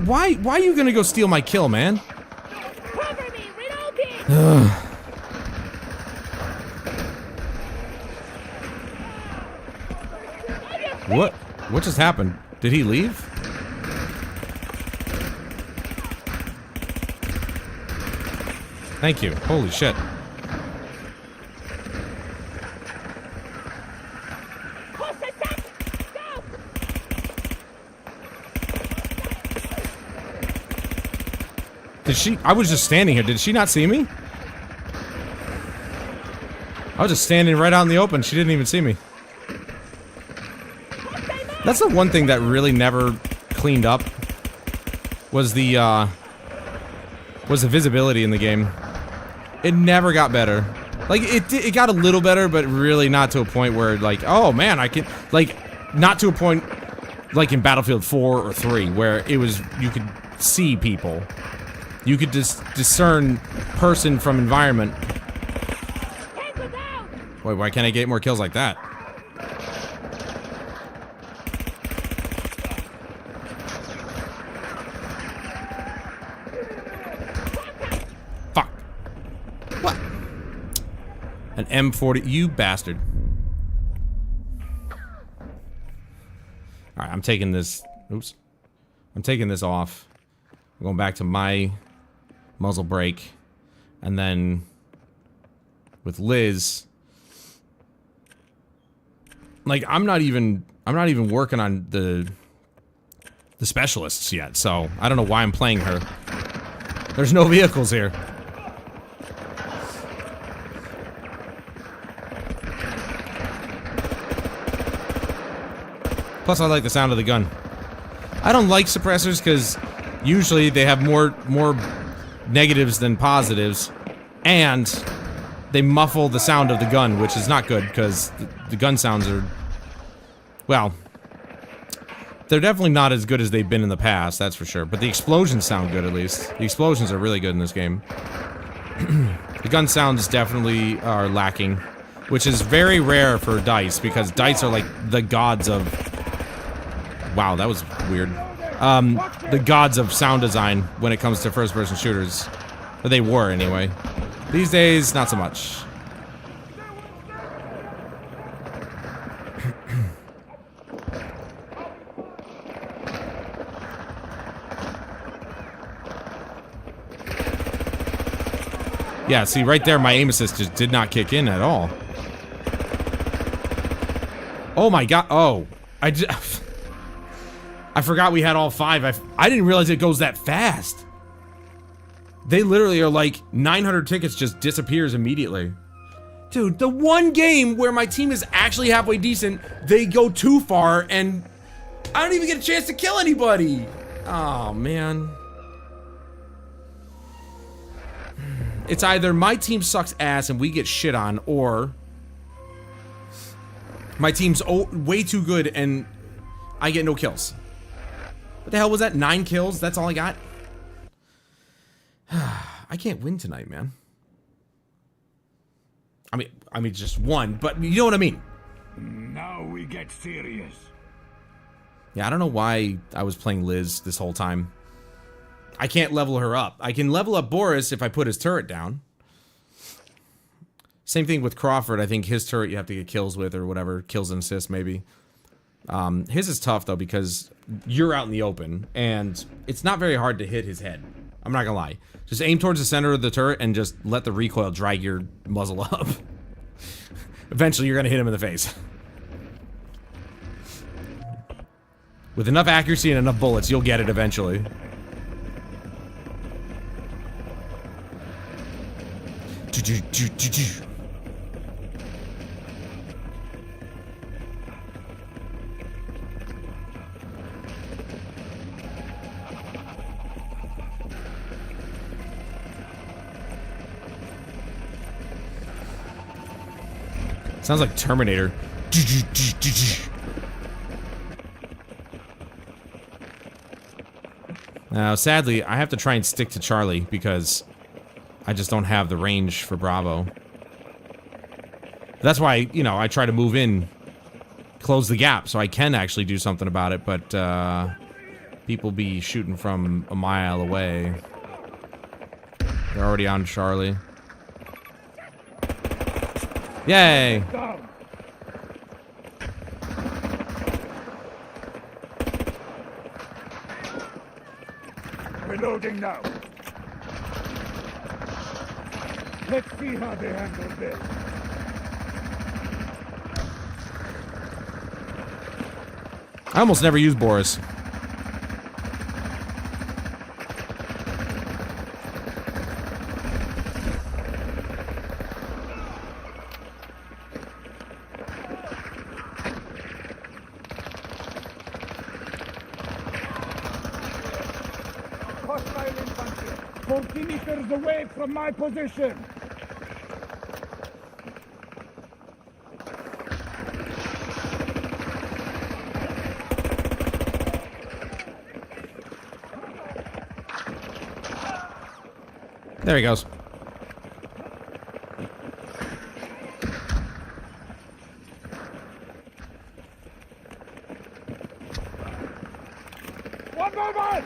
Speaker 2: why are you gonna go steal my kill, man?
Speaker 1: Cover me, reloading.
Speaker 2: What just happened? Did he leave? Thank you. Holy shit. Did she? I was just standing here. Did she not see me? I was just standing right out in the open. She didn't even see me. That's the one thing that really never cleaned up. Was the visibility in the game. It never got better. Like, it got a little better, but really not to a point where, like, oh man, I can, like, not to a point like in Battlefield 4 or 3, where it was, you could see people. You could just discern person from environment. Wait, why can't I get more kills like that? An M40, you bastard. Alright, I'm taking this. Oops. I'm taking this off. I'm going back to my muzzle brake. And then with Liz. Like, I'm not even working on the specialists yet, so I don't know why I'm playing her. There's no vehicles here. Plus, I like the sound of the gun. I don't like suppressors because usually they have more negatives than positives, and they muffle the sound of the gun, which is not good because the gun sounds are, well, they're definitely not as good as they've been in the past, that's for sure. But the explosions sound good, at least. The explosions are really good in this game. The gun sounds definitely are lacking, which is very rare for DICE because DICE are like the gods of. Wow, that was weird. The gods of sound design when it comes to first-person shooters. Or they were, anyway. These days, not so much. Yeah, see, right there, my aim assist just did not kick in at all. Oh my god, oh. I forgot we had all 5. I didn't realize it goes that fast. They literally are like 900 tickets just disappears immediately. Dude, the one game where my team is actually halfway decent, they go too far and I don't even get a chance to kill anybody. Oh, man. It's either my team sucks ass and we get shit on, or my team's way too good and I get no kills. What the hell was that? 9 kills? That's all I got? I can't win tonight, man. I mean, just one, but you know what I mean.
Speaker 3: Now we get serious.
Speaker 2: Yeah, I don't know why I was playing Liz this whole time. I can't level her up. I can level up Boris if I put his turret down. Same thing with Crawford. I think his turret you have to get kills with or whatever. Kills and assists, maybe. His is tough, though, because you're out in the open, and it's not very hard to hit his head. I'm not gonna lie. Just aim towards the center of the turret and just let the recoil drag your muzzle up. Eventually, you're gonna hit him in the face. With enough accuracy and enough bullets, you'll get it eventually. Sounds like Terminator. Now, sadly, I have to try and stick to Charlie because I just don't have the range for Bravo. That's why, you know, I try to move in, close the gap, so I can actually do something about it, but, people be shooting from a mile away. They're already on Charlie. Yay!
Speaker 3: Reloading now. Let's see how they handle this.
Speaker 2: I almost never use Boris.
Speaker 3: Hostile infantry. 40 meters away from my position.
Speaker 2: There he goes.
Speaker 3: One moment!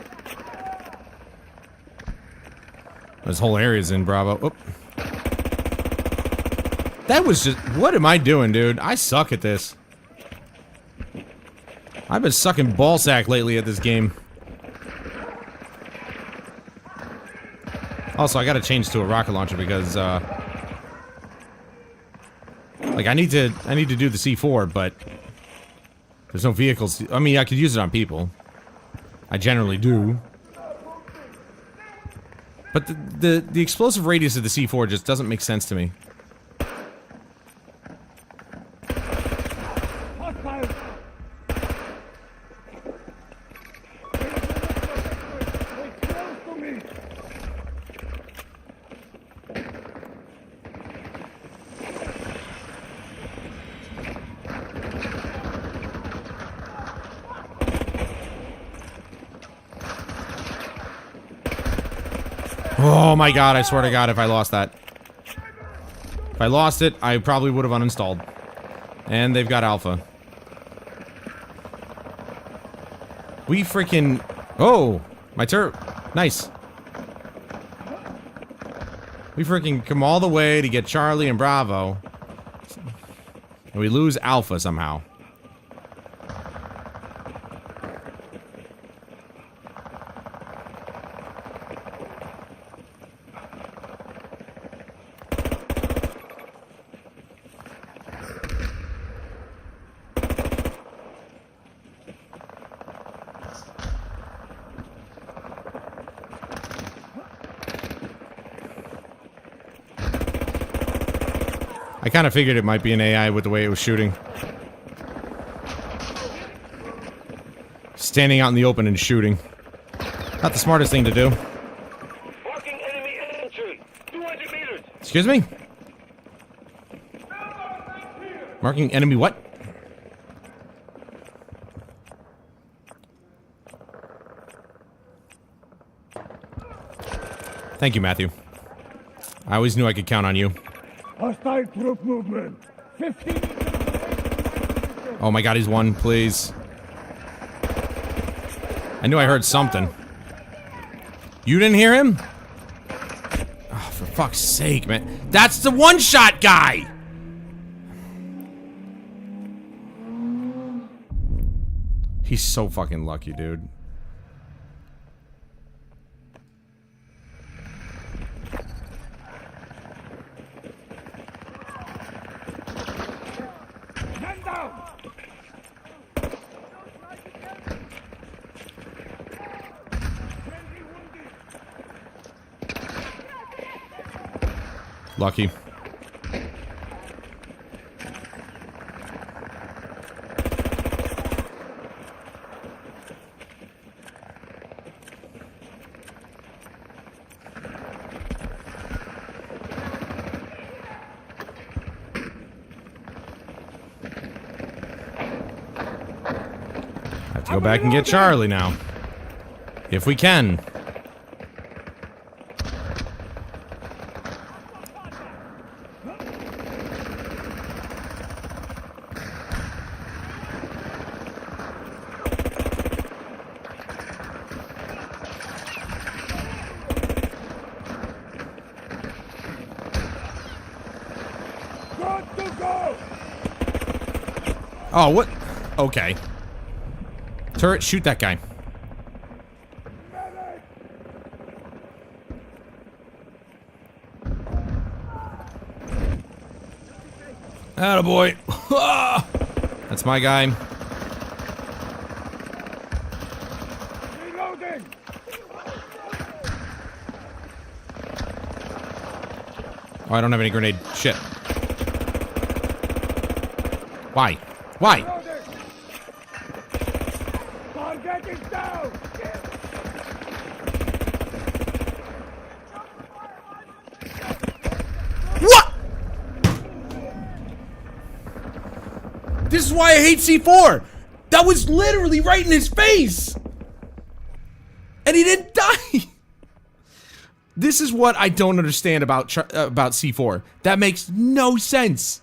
Speaker 2: This whole area's in Bravo. Oop. That was just... What am I doing, dude? I suck at this. I've been sucking ballsack lately at this game. Also, I gotta change to a rocket launcher because, like, I need to do the C4, but there's no vehicles. I mean, I could use it on people. I generally do. But the explosive radius of the C4 just doesn't make sense to me.
Speaker 3: Hostile! Stay close to me!
Speaker 2: Oh my god, I swear to god if I lost that. If I lost it, I probably would have uninstalled. And they've got Alpha. We freaking... Oh! My turret. Nice. We freaking come all the way to get Charlie and Bravo. And we lose Alpha somehow. I kind of figured it might be an AI with the way it was shooting. Standing out in the open and shooting. Not the smartest thing to do.
Speaker 3: Marking enemy entry. 200 meters.
Speaker 2: Excuse me? Marking enemy what? Thank you, Matthew. I always knew I could count on you.
Speaker 3: Hostile troop movement. 15 meters.
Speaker 2: Oh my god, he's won, please. I knew I heard something. You didn't hear him? Oh, for fuck's sake, man. That's the one-shot guy! He's so fucking lucky, dude.
Speaker 3: Men down.
Speaker 2: Lucky. Have to go back and get Charlie now. If we can.
Speaker 3: Good to go.
Speaker 2: Oh, what? Okay. Turret, shoot that guy. Attaboy. That's my guy.
Speaker 3: Reloading!
Speaker 2: Oh, I don't have any grenade. Shit. Why? Why?
Speaker 3: Target is down!
Speaker 2: What? This is why I hate C4. That was literally right in his face. And he didn't die. This is what I don't understand about C4. That makes no sense.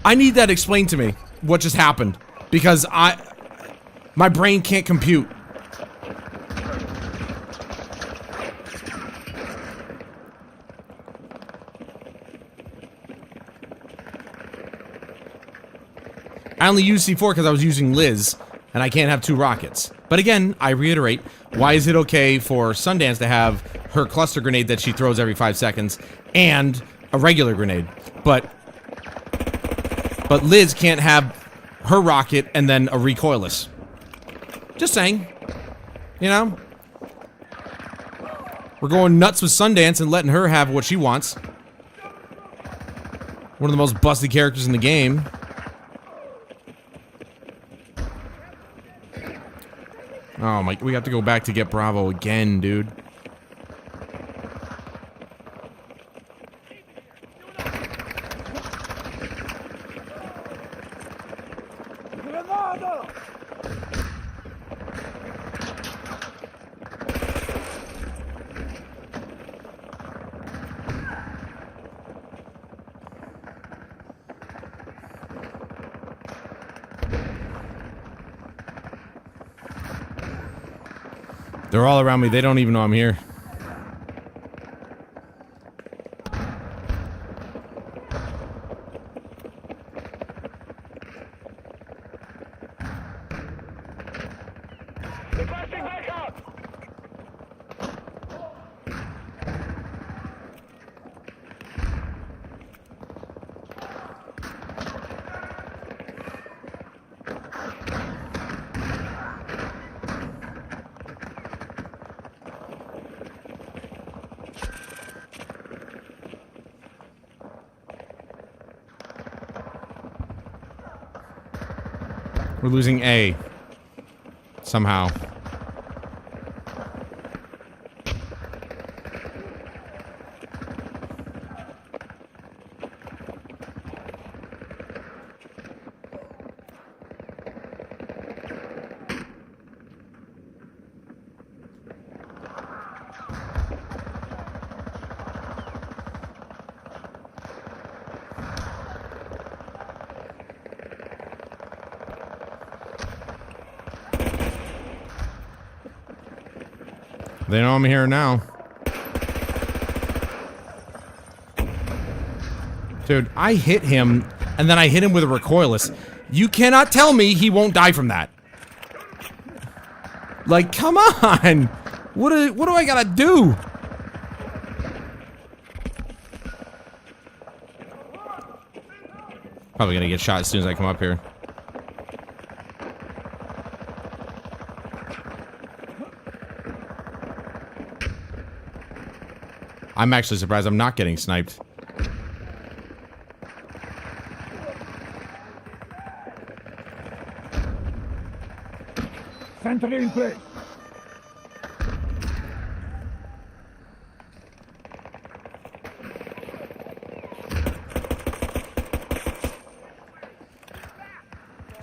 Speaker 2: I need that explained to me. What just happened? Because my brain can't compute. I only used C4 because I was using Liz, and I can't have 2 rockets. But again, I reiterate, why is it okay for Sundance to have her cluster grenade that she throws every 5 seconds, and a regular grenade? But Liz can't have her rocket and then a recoilless. Just saying. You know? We're going nuts with Sundance and letting her have what she wants. One of the most busted characters in the game. Oh my, we have to go back to get Bravo again, dude.
Speaker 3: Grenada!
Speaker 2: They're all around me. They don't even know I'm here.
Speaker 3: Requesting backup!
Speaker 2: We're losing A. Somehow. They know I'm here now. Dude, I hit him, and then I hit him with a recoilless. You cannot tell me he won't die from that. Like, come on! What do I gotta do? Probably gonna get shot as soon as I come up here. I'm actually surprised I'm not getting sniped.
Speaker 3: Sentry in place.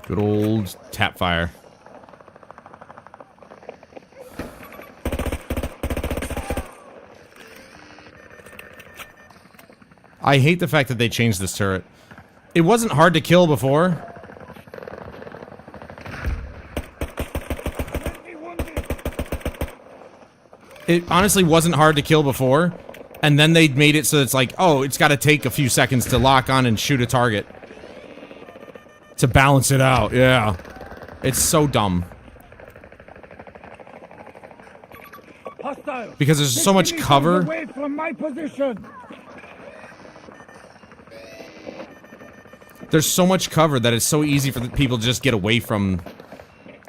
Speaker 2: Good old tap fire. I hate the fact that they changed this turret. It wasn't hard to kill before. It honestly wasn't hard to kill before. And then they made it so it's like, oh, it's got to take a few seconds to lock on and shoot a target. To balance it out, yeah. It's so dumb.
Speaker 3: Hostile.
Speaker 2: Because there's so much
Speaker 3: 60 meters
Speaker 2: cover.
Speaker 3: Away from my position.
Speaker 2: There's so much cover that it's so easy for the people to just get away from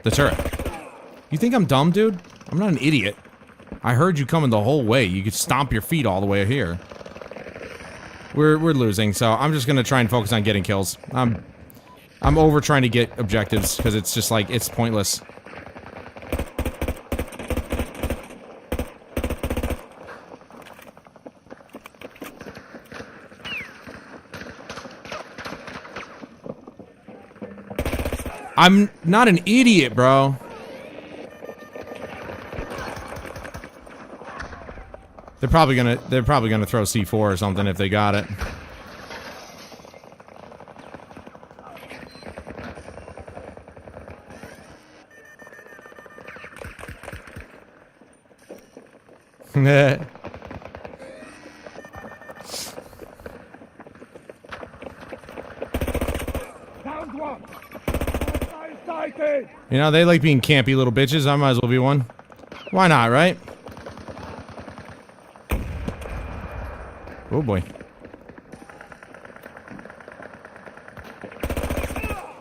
Speaker 2: the turret. You think I'm dumb, dude? I'm not an idiot. I heard you coming the whole way. You could stomp your feet all the way here. We're losing, so I'm just gonna try and focus on getting kills. I'm over trying to get objectives, because it's just like, it's pointless. I'm not an idiot, bro. They're probably gonna throw C4 or something if they got it.
Speaker 3: Found one. Hostile sighted.
Speaker 2: You know, they like being campy little bitches. I might as well be one. Why not, right? Oh boy.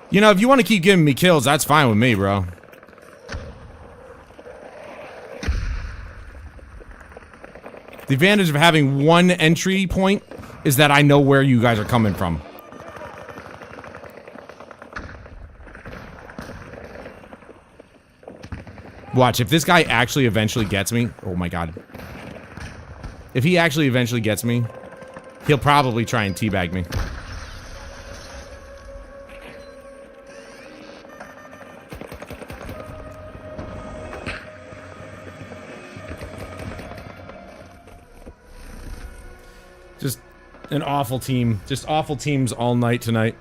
Speaker 2: You know, if you want to keep giving me kills, that's fine with me, bro. The advantage of having one entry point is that I know where you guys are coming from. Watch, if this guy actually eventually gets me... Oh my god. If he actually eventually gets me, he'll probably try and teabag me. Just an awful team. Just awful teams all night tonight.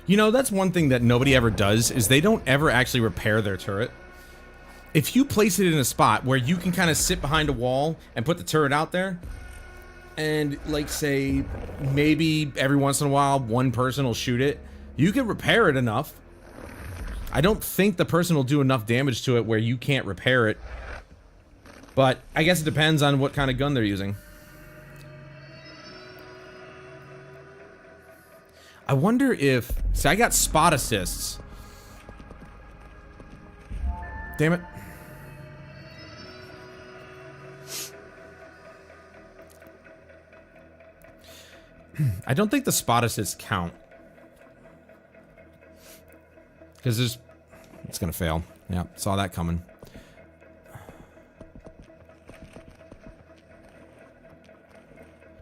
Speaker 2: You know, that's one thing that nobody ever does, is they don't ever actually repair their turret. If you place it in a spot where you can kind of sit behind a wall and put the turret out there, and, like, say, maybe every once in a while one person will shoot it, you can repair it enough. I don't think the person will do enough damage to it where you can't repair it. But I guess it depends on what kind of gun they're using. I wonder if... See, I got spot assists. Damn it. I don't think the spot assists count. Because there's... It's gonna fail. Yeah, saw that coming.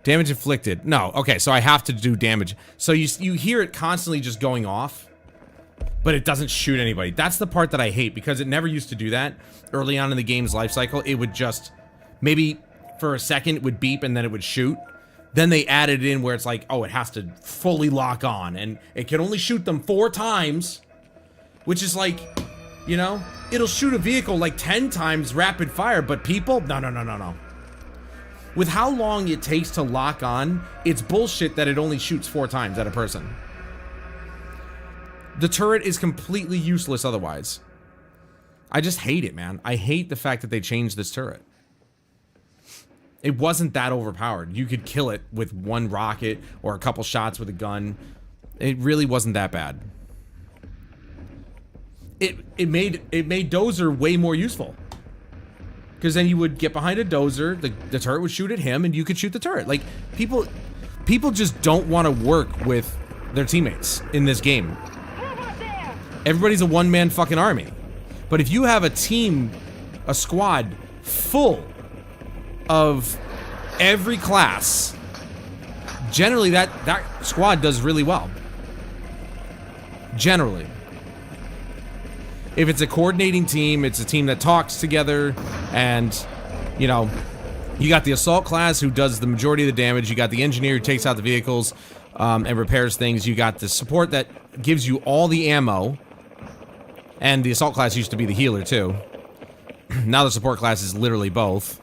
Speaker 2: Damage inflicted. No, okay, so I have to do damage. So you hear it constantly just going off, but it doesn't shoot anybody. That's the part that I hate, because it never used to do that. Early on in the game's life cycle, it would just, maybe for a second, it would beep and then it would shoot. Then they added in where it's like, oh, it has to fully lock on, and it can only shoot them 4 times, which is like, you know, it'll shoot a vehicle like 10 times rapid fire, but people, no. With how long it takes to lock on, it's bullshit that it only shoots 4 times at a person. The turret is completely useless otherwise. I just hate it, man. I hate the fact that they changed this turret. It wasn't that overpowered. You could kill it with 1 rocket or a couple shots with a gun. It really wasn't that bad. It made Dozer way more useful. Because then you would get behind a Dozer, the turret would shoot at him, and you could shoot the turret. Like, people just don't want to work with their teammates in this game. Everybody's a one-man fucking army. But if you have a team, a squad, full of every class, generally that squad does really well. Generally. If it's a coordinating team, it's a team that talks together, and, you know, you got the assault class who does the majority of the damage, you got the engineer who takes out the vehicles and repairs things, you got the support that gives you all the ammo, and the assault class used to be the healer too. Now the support class is literally both.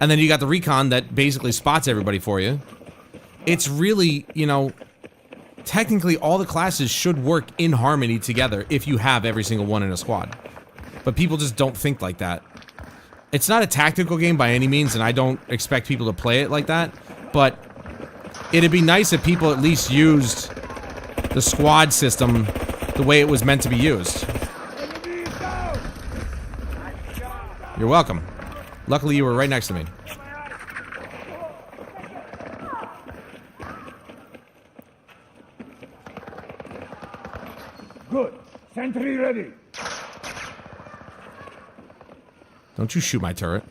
Speaker 2: And then you got the recon that basically spots everybody for you. It's really, you know... Technically, all the classes should work in harmony together if you have every single one in a squad. But people just don't think like that. it's not a tactical game by any means, and I don't expect people to play it like that, but it'd be nice if people at least used the squad system the way it was meant to be used. You're welcome. Luckily, you were right next to me.
Speaker 3: Good. Sentry ready.
Speaker 2: Don't you shoot my turret.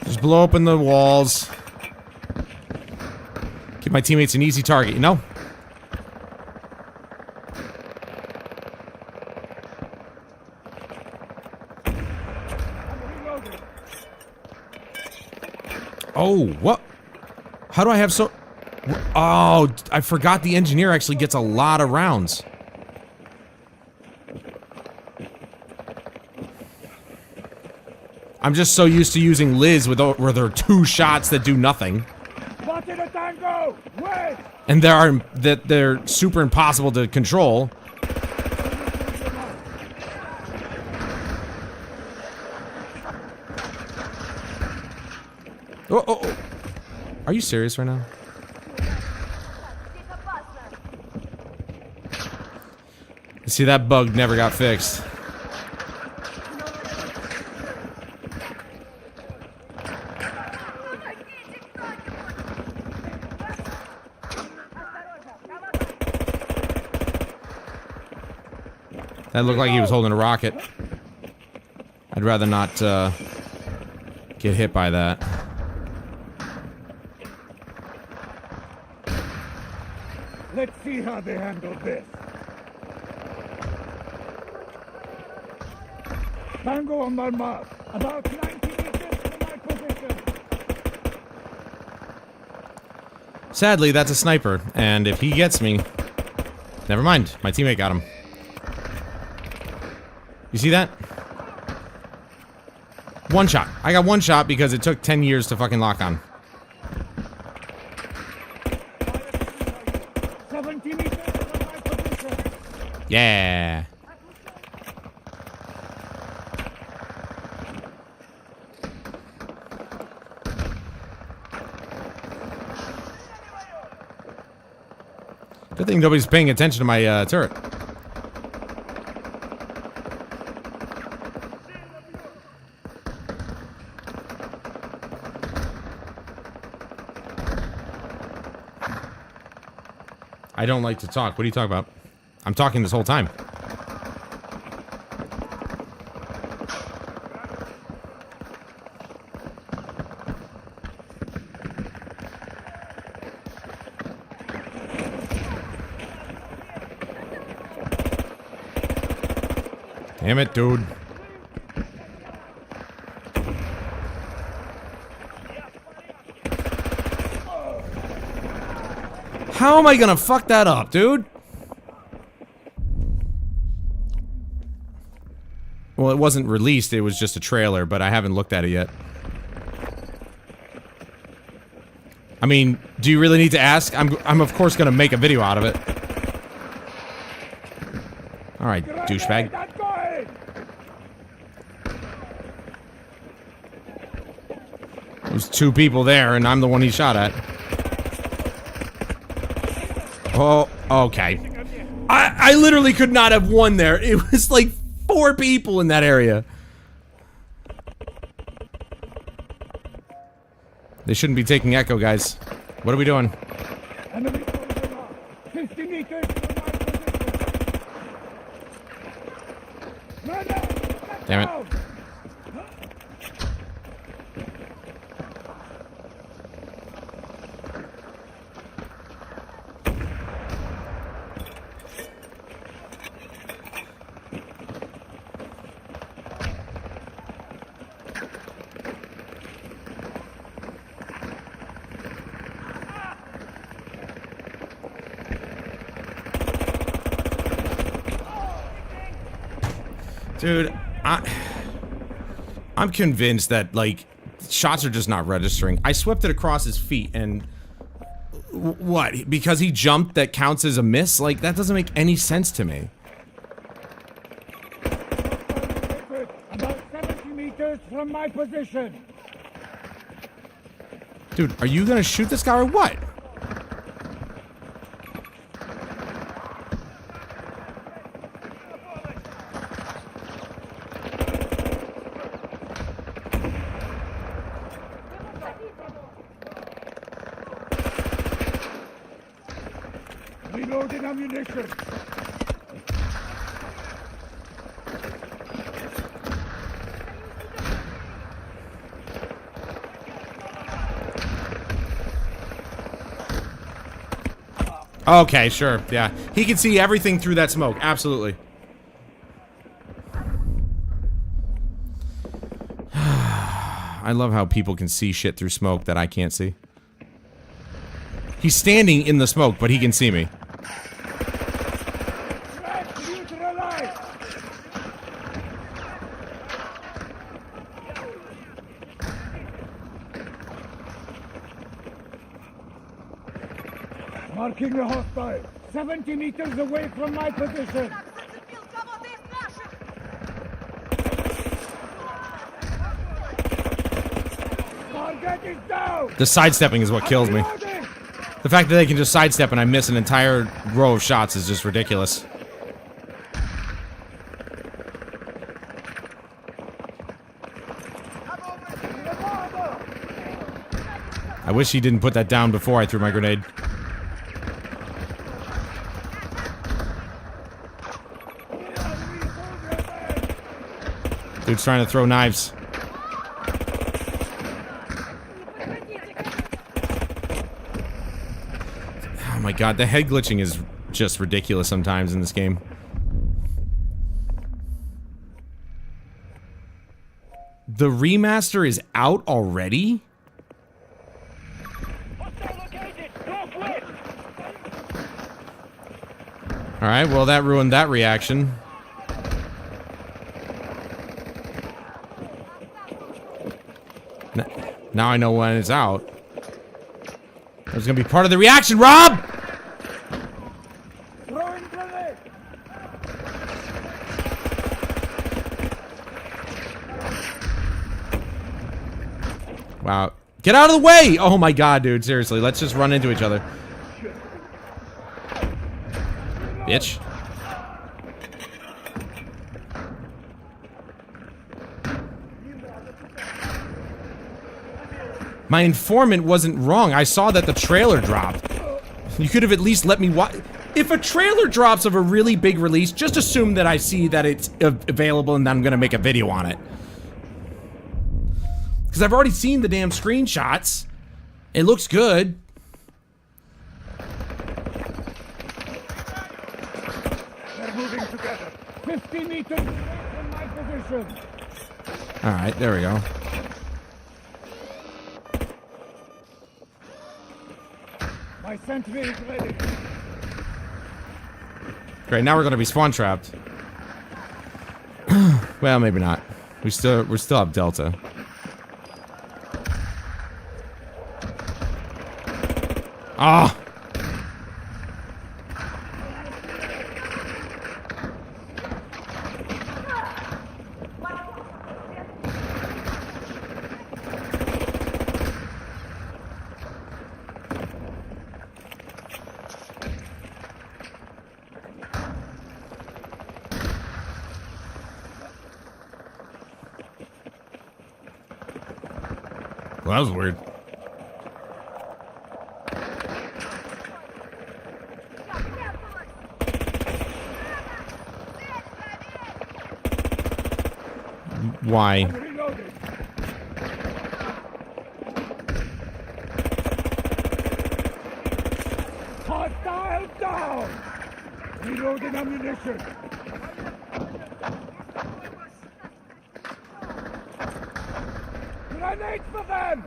Speaker 2: Just blow open the walls. Give my teammates an easy target, you know? Oh, what? How do I have so... Oh, I forgot the engineer actually gets a lot of rounds. I'm just so used to using Liz with where there are 2 shots that do nothing.
Speaker 3: Spotted a tango! Wait!
Speaker 2: And they're super impossible to control. Oh. Are you serious right now? See, that bug never got fixed. That looked like he was holding a rocket. I'd rather not get hit by that.
Speaker 3: Let's see how they handle this. Tango on my mark. About 90 meters from my position.
Speaker 2: Sadly, that's a sniper, and if he gets me... Never mind, my teammate got him. You see that? 1 shot. I got 1 shot because it took 10 years to fucking lock on.
Speaker 3: 70 meters from my position.
Speaker 2: Yeah. Good thing nobody's paying attention to my turret. I don't like to talk. What are you talking about? I'm talking this whole time. Damn it, dude. How am I gonna fuck that up, dude? Well, it wasn't released, it was just a trailer, but I haven't looked at it yet. I mean, do you really need to ask? I'm of course gonna make a video out of it. Alright, douchebag. There's 2 people there, and I'm the one he shot at. Oh, okay. I literally could not have won there. It was like 4 people in that area. They shouldn't be taking Echo, guys. What are we doing?
Speaker 3: 50 meters from my position.
Speaker 2: Damn it. Dude, I'm convinced that, like, shots are just not registering. I swept it across his feet, and... What? Because he jumped, that counts as a miss? Like, that doesn't make any sense to me.
Speaker 3: About 70 meters from my position.
Speaker 2: Dude, are you gonna shoot this guy or what?
Speaker 3: Reloading ammunition.
Speaker 2: Okay, sure, yeah. He can see everything through that smoke, absolutely. I love how people can see shit through smoke that I can't see. He's standing in the smoke, but he can see me.
Speaker 3: Neutralized. Marking the hostile. 70 meters away from my position. Target is down.
Speaker 2: The sidestepping is what kills me.
Speaker 3: Reloading.
Speaker 2: The fact that they can just sidestep and I miss an entire row of shots is just ridiculous. I wish he didn't put that down before I threw my grenade. Dude's trying to throw knives. Oh my god, the head glitching is just ridiculous sometimes in this game. The remaster is out already? Alright, well that ruined that reaction. Now I know when it's out. There's gonna be part of the reaction, Rob!
Speaker 3: Throwing grenade.
Speaker 2: Wow. Get out of the way! Oh my god, dude, seriously, let's just run into each other. Bitch. My informant wasn't wrong. I saw that the trailer dropped. You could have at least let me watch. If a trailer drops of a really big release, just assume that I see that it's available and I'm gonna make a video on it. Because I've already seen the damn screenshots. It looks good.
Speaker 3: They're moving together. 50 meters away from my position.
Speaker 2: Alright, there we go.
Speaker 3: My sentry is ready.
Speaker 2: Great, now we're gonna be spawn trapped. Well, maybe not. We still have Delta. Ah! Well, that was weird. Why?
Speaker 3: Reloading. Hostile down. Reloading ammunition. Grenade for them.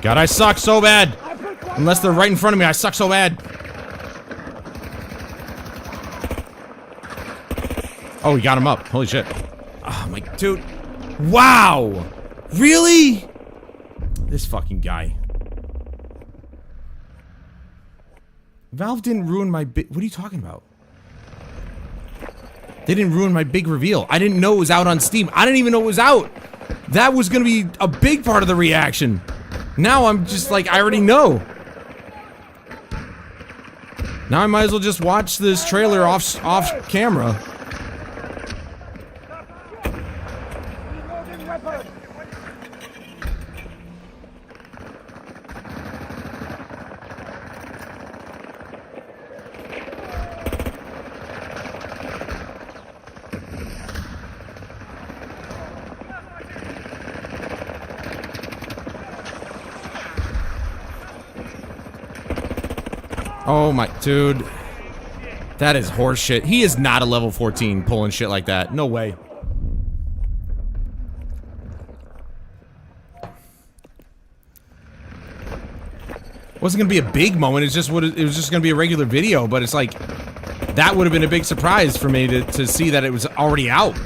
Speaker 2: God, I suck so bad. Unless they're right in front of me, I suck so bad. Oh, he got him up. Holy shit. Oh, my dude. Wow! Really? This fucking guy. Valve didn't ruin my big... What are you talking about? They didn't ruin my big reveal. I didn't know it was out on Steam. I didn't even know it was out. That was gonna be a big part of the reaction. Now I'm just like, I already know. Now I might as well just watch this trailer off camera.
Speaker 3: Reloading weapon.
Speaker 2: Oh my, dude. That is horseshit. He is not a level 14 pulling shit like that. No way. Wasn't gonna be a big moment. It's just what it was just gonna be a regular video. But it's like that would have been a big surprise for me to see that it was already out.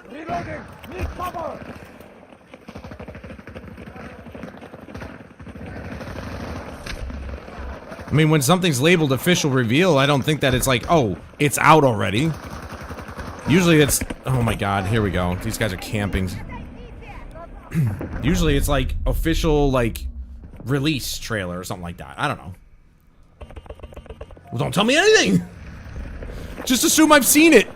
Speaker 3: Reloading. Need cover.
Speaker 2: I mean, when something's labeled official reveal, I don't think that it's like, oh, it's out already. Usually it's, oh my god, here we go. These guys are camping. Usually it's like official, like, release trailer or something like that. I don't know. Well, don't tell me anything! Just assume I've seen it!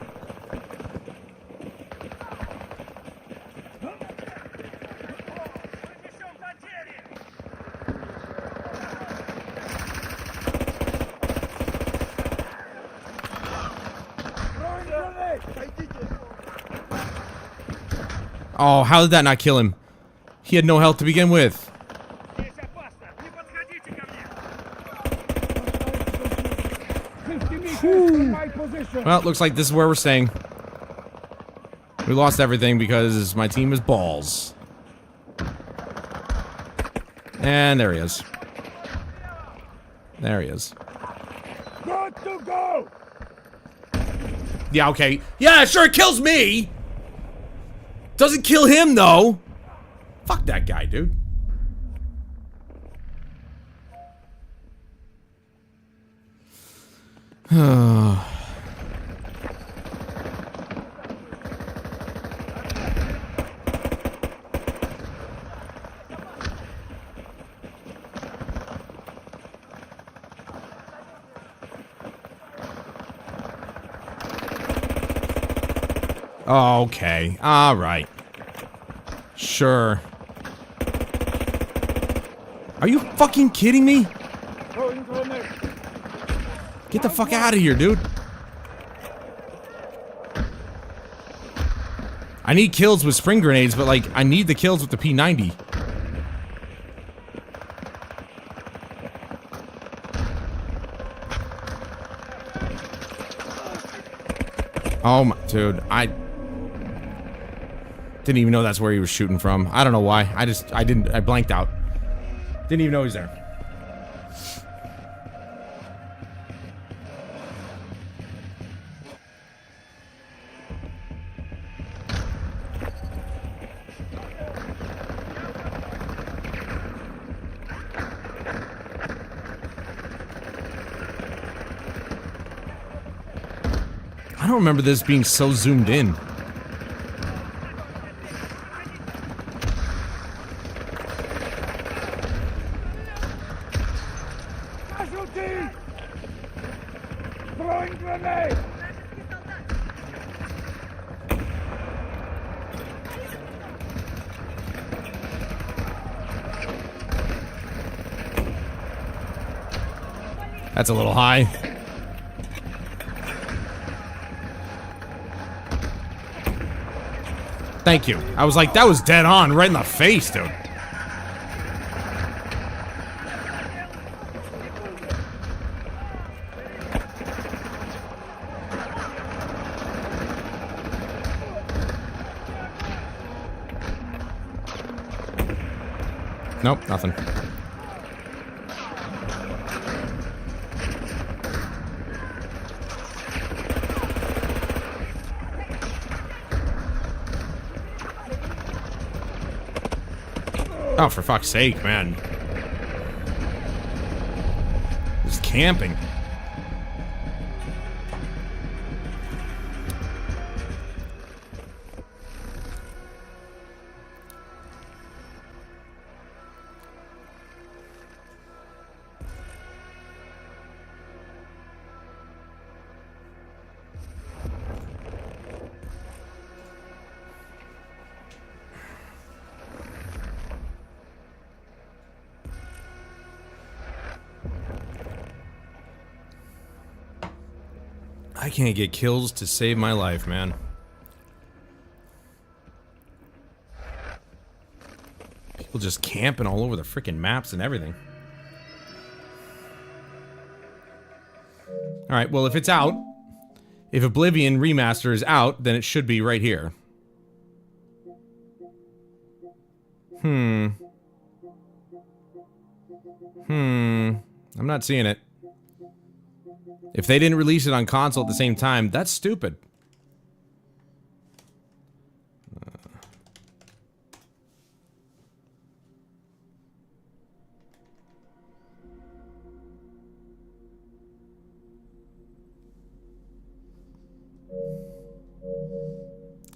Speaker 2: Oh, how did that not kill him? He had no health to begin with. Well, it looks like this is where we're staying. We lost everything because my team is balls. And there he is. There he is.
Speaker 3: Good to go.
Speaker 2: Yeah, okay. Yeah, sure, it kills me! Doesn't kill him, though! Fuck that guy, dude. Okay, alright. Sure. Are you fucking kidding me? Get the fuck out of here, dude. I need kills with spring grenades, but like, I need the kills with the P90. Oh my, dude, I didn't even know that's where he was shooting from. I don't know why. I blanked out. Didn't even know he was there. I don't remember this being so zoomed in.
Speaker 3: Casualty! Throwing grenade!
Speaker 2: That's a little high. Thank you. I was like, that was dead on, right in the face, dude. Nope, nothing. Oh, for fuck's sake, man. Just camping. I can't get kills to save my life, man. People just camping all over the freaking maps and everything. Alright, well, if it's out, if Oblivion Remaster is out, then it should be right here. I'm not seeing it. If they didn't release it on console at the same time, that's stupid.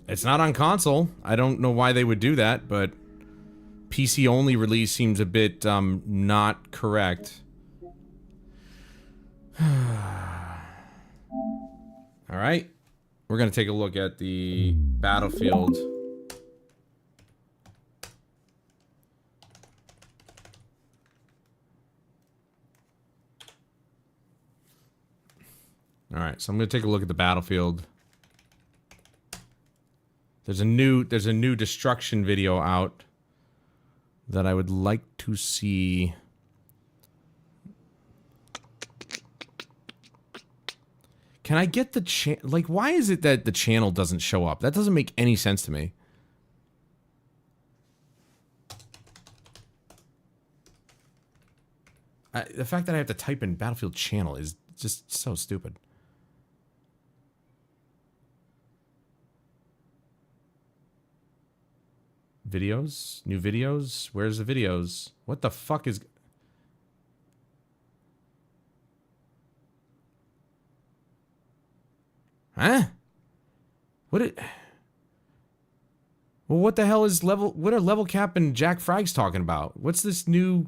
Speaker 2: It's not on console. I don't know why they would do that, but PC only release seems a bit not correct. Alright, we're gonna take a look at the Battlefield. Alright, so I'm gonna take a look at the Battlefield. There's a new destruction video out that I would like to see. Can I get the like, why is it that the channel doesn't show up? That doesn't make any sense to me. The fact that I have to type in Battlefield channel is just so stupid. Videos? New videos? Where's the videos? What the fuck is... Huh? What it... Well, what the hell is level... What are Level Cap and Jack Frags talking about? What's this new...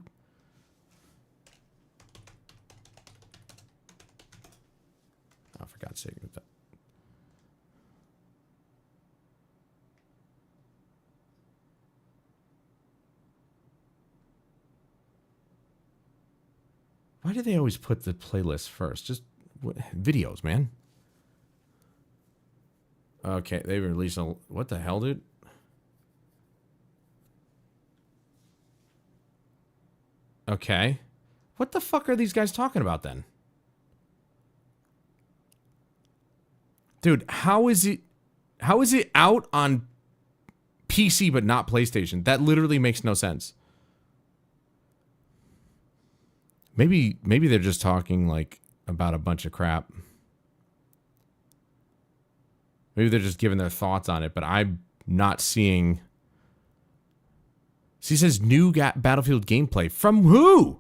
Speaker 2: Oh, for God's sake. Why do they always put the playlist first? Just... videos, man. Okay, they released a... What the hell, dude? Okay. What the fuck are these guys talking about, then? Dude, how is it out on PC but not PlayStation? That literally makes no sense. Maybe they're just talking, like, about a bunch of crap. Maybe they're just giving their thoughts on it, but I'm not seeing... See, it says new Battlefield gameplay. From who?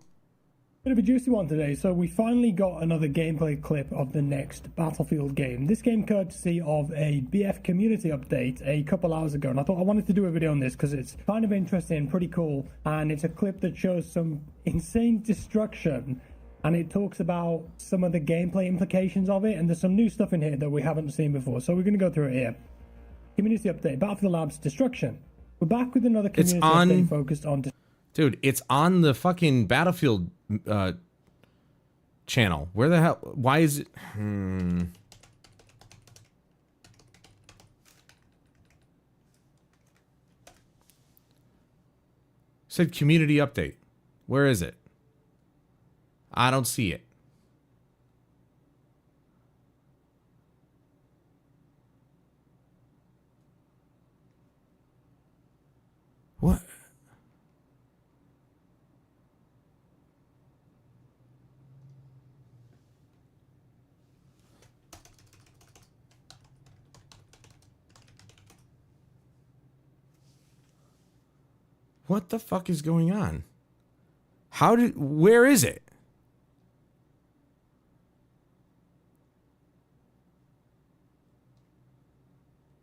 Speaker 4: Bit of a juicy one today. So we finally got another gameplay clip of the next Battlefield game. This game courtesy of a BF community update a couple hours ago. And I thought I wanted to do a video on this because it's kind of interesting, pretty cool. And it's a clip that shows some insane destruction. And it talks about some of the gameplay implications of it. And there's some new stuff in here that we haven't seen before. So we're going to go through it here. Community update, Battlefield Labs, destruction. We're back with another community update focused on...
Speaker 2: Dude, it's on the fucking Battlefield channel. Where the hell... Why is it... Said community update. Where is it? I don't see it. What? What the fuck is going on? Where is it?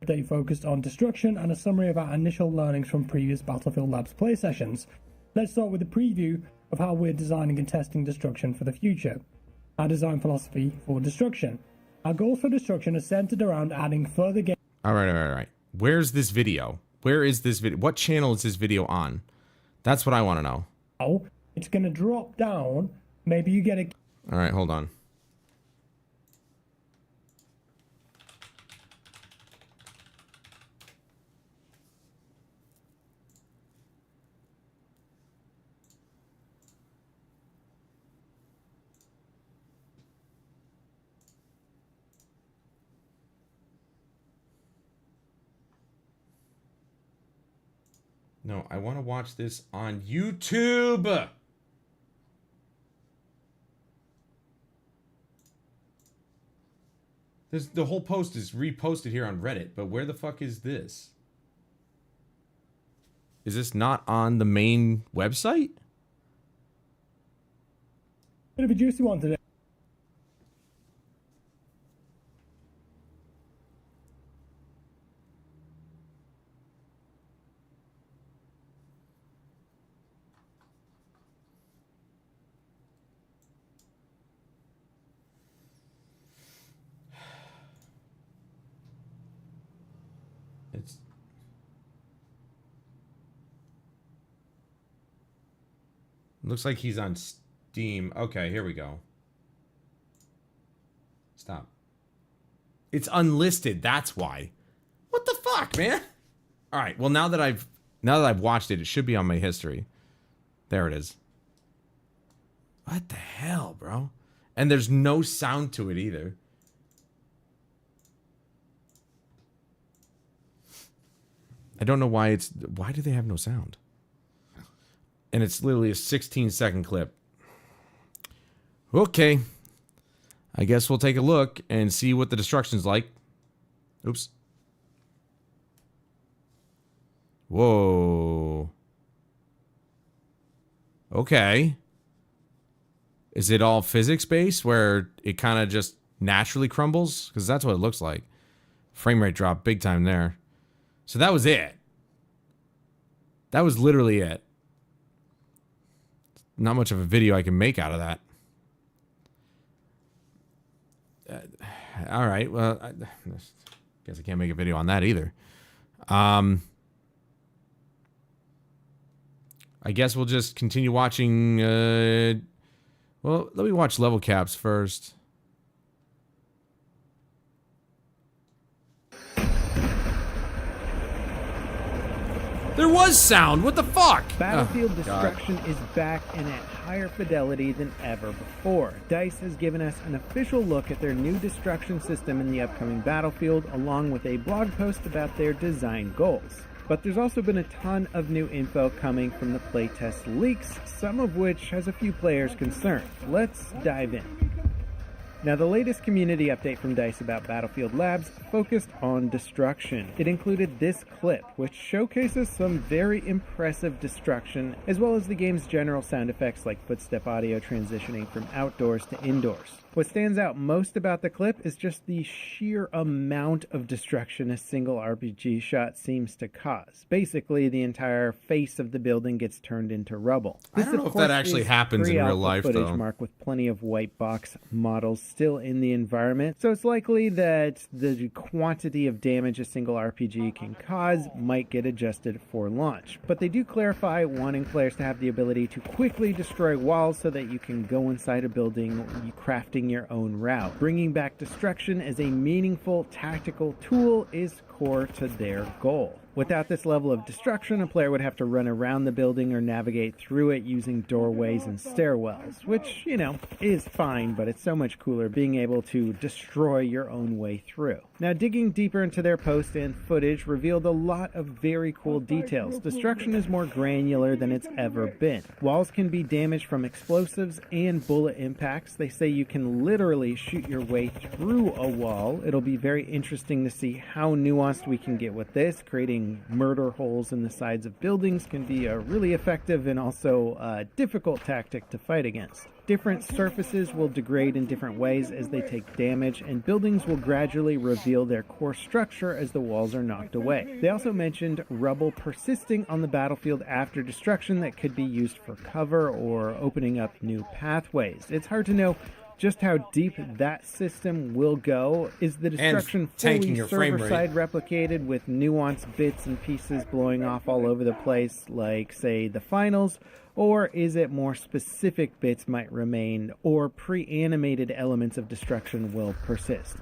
Speaker 4: Update focused on destruction and a summary of our initial learnings from previous Battlefield Labs play sessions. Let's start with a preview of how we're designing and testing destruction for the future. Our design philosophy for destruction. Our goals for destruction are centered around adding further game.
Speaker 2: All right. Where's this video? Where is this video? What channel is this video on? That's what I want to know.
Speaker 4: Oh, it's going to drop down. Maybe you get a...
Speaker 2: All right, hold on. No, I want to watch this on YouTube. The whole post is reposted here on Reddit, but where the fuck is this? Is this not on the main website?
Speaker 4: Bit of a juicy one today.
Speaker 2: Looks like he's on Steam. Okay, here we go. Stop. It's unlisted, that's why. What the fuck, man? All right, well now that I've watched it, it should be on my history. There it is. What the hell, bro? And there's no sound to it either. I don't know why why do they have no sound? And it's literally a 16-second clip. Okay. I guess we'll take a look and see what the destruction's like. Oops. Whoa. Okay. Is it all physics-based where it kind of just naturally crumbles? Because that's what it looks like. Frame rate drop big time there. So that was it. That was literally it. Not much of a video I can make out of that. All right. Well, I guess I can't make a video on that either. I guess we'll just continue watching. Well, let me watch level caps first. There was sound. What the fuck?
Speaker 5: Battlefield Destruction is back and at higher fidelity than ever before. DICE has given us an official look at their new destruction system in the upcoming Battlefield, along with a blog post about their design goals. But there's also been a ton of new info coming from the playtest leaks, some of which has a few players concerned. Let's dive in. Now, the latest community update from DICE about Battlefield Labs focused on destruction. It included this clip, which showcases some very impressive destruction, as well as the game's general sound effects like footstep audio transitioning from outdoors to indoors. What stands out most about the clip is just the sheer amount of destruction a single RPG shot seems to cause. Basically, the entire face of the building gets turned into rubble.
Speaker 2: I don't know if that actually happens in real life, though.
Speaker 5: Mark with plenty of white box models still in the environment, so it's likely that the quantity of damage a single RPG can cause might get adjusted for launch. But they do clarify wanting players to have the ability to quickly destroy walls so that you can go inside a building, crafting your own route. Bringing back destruction as a meaningful tactical tool is core to their goal. Without this level of destruction, a player would have to run around the building or navigate through it using doorways and stairwells, which, you know, is fine, but it's so much cooler being able to destroy your own way through. Now, digging deeper into their post and footage revealed a lot of very cool details. Destruction is more granular than it's ever been. Walls can be damaged from explosives and bullet impacts. They say you can literally shoot your way through a wall. It'll be very interesting to see how nuanced nuanced we can get with this. Creating murder holes in the sides of buildings can be a really effective and also difficult tactic to fight against. Different surfaces will degrade in different ways as they take damage, and buildings will gradually reveal their core structure as the walls are knocked away. They also mentioned rubble persisting on the battlefield after destruction that could be used for cover or opening up new pathways. It's hard to know just how deep that system will go. Is the destruction fully server-side replicated with nuanced bits and pieces blowing off all over the place, like, say, the finals? Or is it more specific bits might remain, or pre-animated elements of destruction will persist?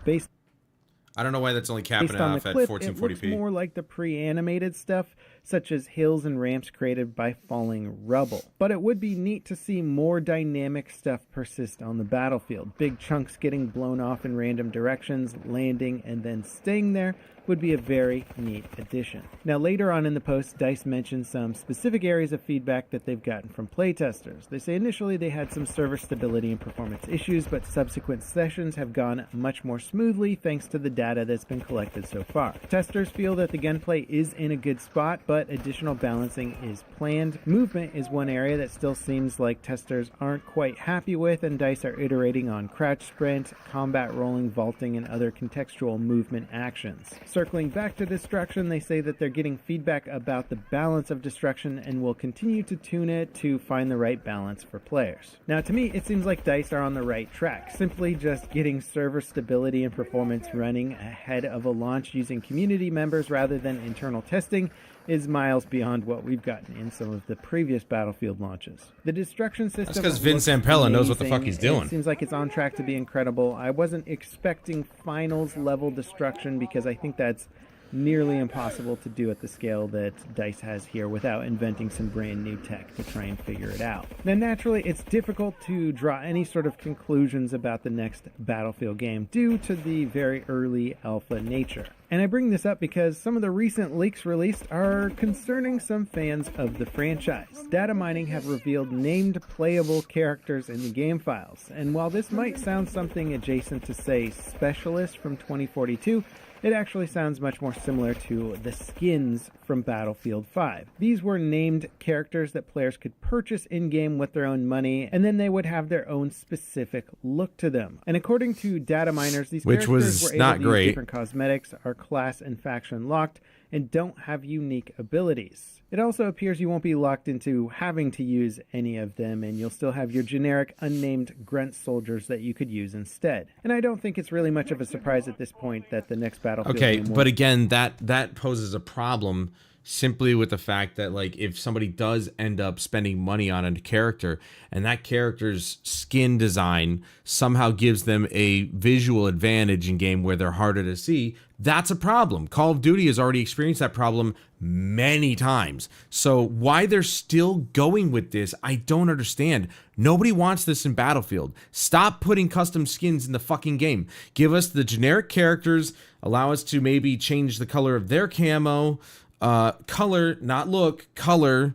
Speaker 2: I don't know why that's only capping
Speaker 5: on
Speaker 2: off
Speaker 5: the
Speaker 2: at
Speaker 5: clip,
Speaker 2: 1440p.
Speaker 5: It looks more like the pre-animated stuff, such as hills and ramps created by falling rubble. But it would be neat to see more dynamic stuff persist on the battlefield. Big chunks getting blown off in random directions, landing, and then staying there would be a very neat addition. Now, later on in the post, DICE mentioned some specific areas of feedback that they've gotten from playtesters. They say initially they had some server stability and performance issues, but subsequent sessions have gone much more smoothly thanks to the data that's been collected so far. Testers feel that the gunplay is in a good spot, but additional balancing is planned. Movement is one area that still seems like testers aren't quite happy with, and DICE are iterating on crouch sprint, combat rolling, vaulting, and other contextual movement actions. Circling back to destruction, they say that they're getting feedback about the balance of destruction and will continue to tune it to find the right balance for players. Now, to me, it seems like DICE are on the right track. Simply just getting server stability and performance running ahead of a launch using community members rather than internal testing is miles beyond what we've gotten in some of the previous Battlefield launches. The destruction system...
Speaker 2: That's because Vin Zampella knows what the fuck he's doing.
Speaker 5: It seems like it's on track to be incredible. I wasn't expecting finals level destruction because I think that's nearly impossible to do at the scale that DICE has here without inventing some brand new tech to try and figure it out. Now, naturally, it's difficult to draw any sort of conclusions about the next Battlefield game due to the very early alpha nature. And I bring this up because some of the recent leaks released are concerning some fans of the franchise. Data mining have revealed named playable characters in the game files, and while this might sound something adjacent to, say, Specialist from 2042, it actually sounds much more similar to the skins from Battlefield 5. These were named characters that players could purchase in-game with their own money, and then they would have their own specific look to them. And according to data miners, these characters were able to use different cosmetics, are class and faction locked, and don't have unique abilities. It also appears you won't be locked into having to use any of them, and you'll still have your generic unnamed grunt soldiers that you could use instead. And I don't think it's really much of a surprise at this point that the next Battlefield game
Speaker 2: but again, that poses a problem simply with the fact that, like, if somebody does end up spending money on a character and that character's skin design somehow gives them a visual advantage in game where they're harder to see, that's a problem. Call of Duty has already experienced that problem many times. So why they're still going with this, I don't understand. Nobody wants this in Battlefield. Stop putting custom skins in the fucking game. Give us the generic characters, allow us to maybe change the color of their camo, color, not look, color,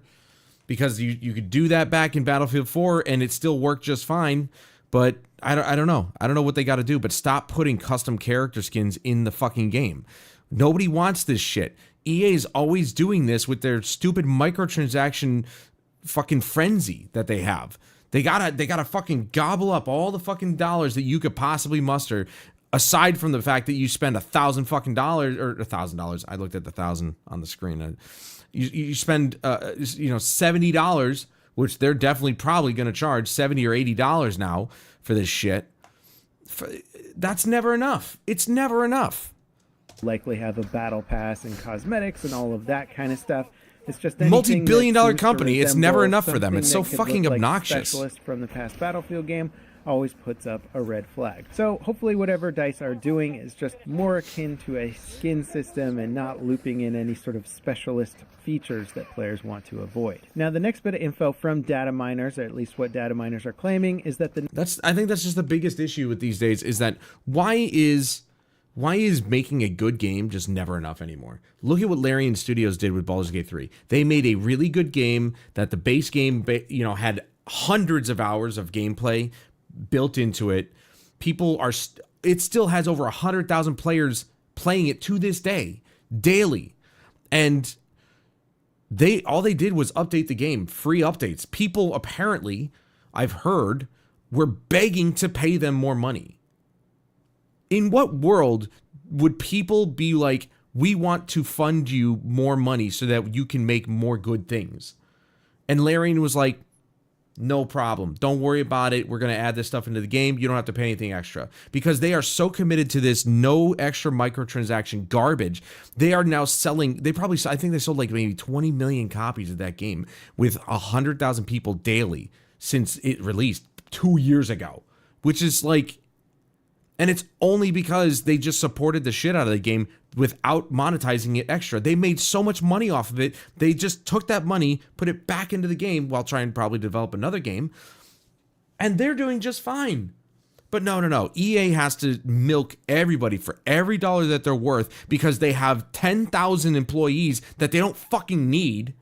Speaker 2: because you could do that back in Battlefield 4 and it still worked just fine. But I don't know. I don't know what they got to do, but stop putting custom character skins in the fucking game. Nobody wants this shit. EA is always doing this with their stupid microtransaction fucking frenzy that they have. They gotta fucking gobble up all the fucking dollars that you could possibly muster, aside from the fact that you spend $1,000 fucking dollars, or $1,000. I looked at the 1,000 on the screen. You spend $70, which they're definitely probably going to charge $70 or $80 now for this shit. That's never enough. It's never enough.
Speaker 5: Likely have a battle pass and cosmetics and all of that kind of stuff. It's just
Speaker 2: multi-billion-dollar company. It's never enough for them. It's so fucking obnoxious.
Speaker 5: Specialist from the past Battlefield game always puts up a red flag. So hopefully whatever DICE are doing is just more akin to a skin system and not looping in any sort of specialist features that players want to avoid. Now, the next bit of info from data miners, or at least what data miners are claiming, is that
Speaker 2: I think that's just the biggest issue with these days, is that why is making a good game just never enough anymore? Look at what Larian Studios did with Baldur's Gate 3. They made a really good game that the base game, had hundreds of hours of gameplay built into it. It still has over 100,000 players playing it to this day. daily. And all they did was update the game, free updates. People apparently, I've heard, were begging to pay them more money. In what world would people be like, we want to fund you more money so that you can make more good things? And Larian was like, no problem. Don't worry about it. We're going to add this stuff into the game. You don't have to pay anything extra. Because they are so committed to this no extra microtransaction garbage. They are now selling, I think they sold like maybe 20 million copies of that game with 100,000 people daily since it released 2 years ago. Which is like, and it's only because they just supported the shit out of the game without monetizing it extra. They made so much money off of it. They just took that money, put it back into the game while trying to probably develop another game. And they're doing just fine. But no. EA has to milk everybody for every dollar that they're worth because they have 10,000 employees that they don't fucking need.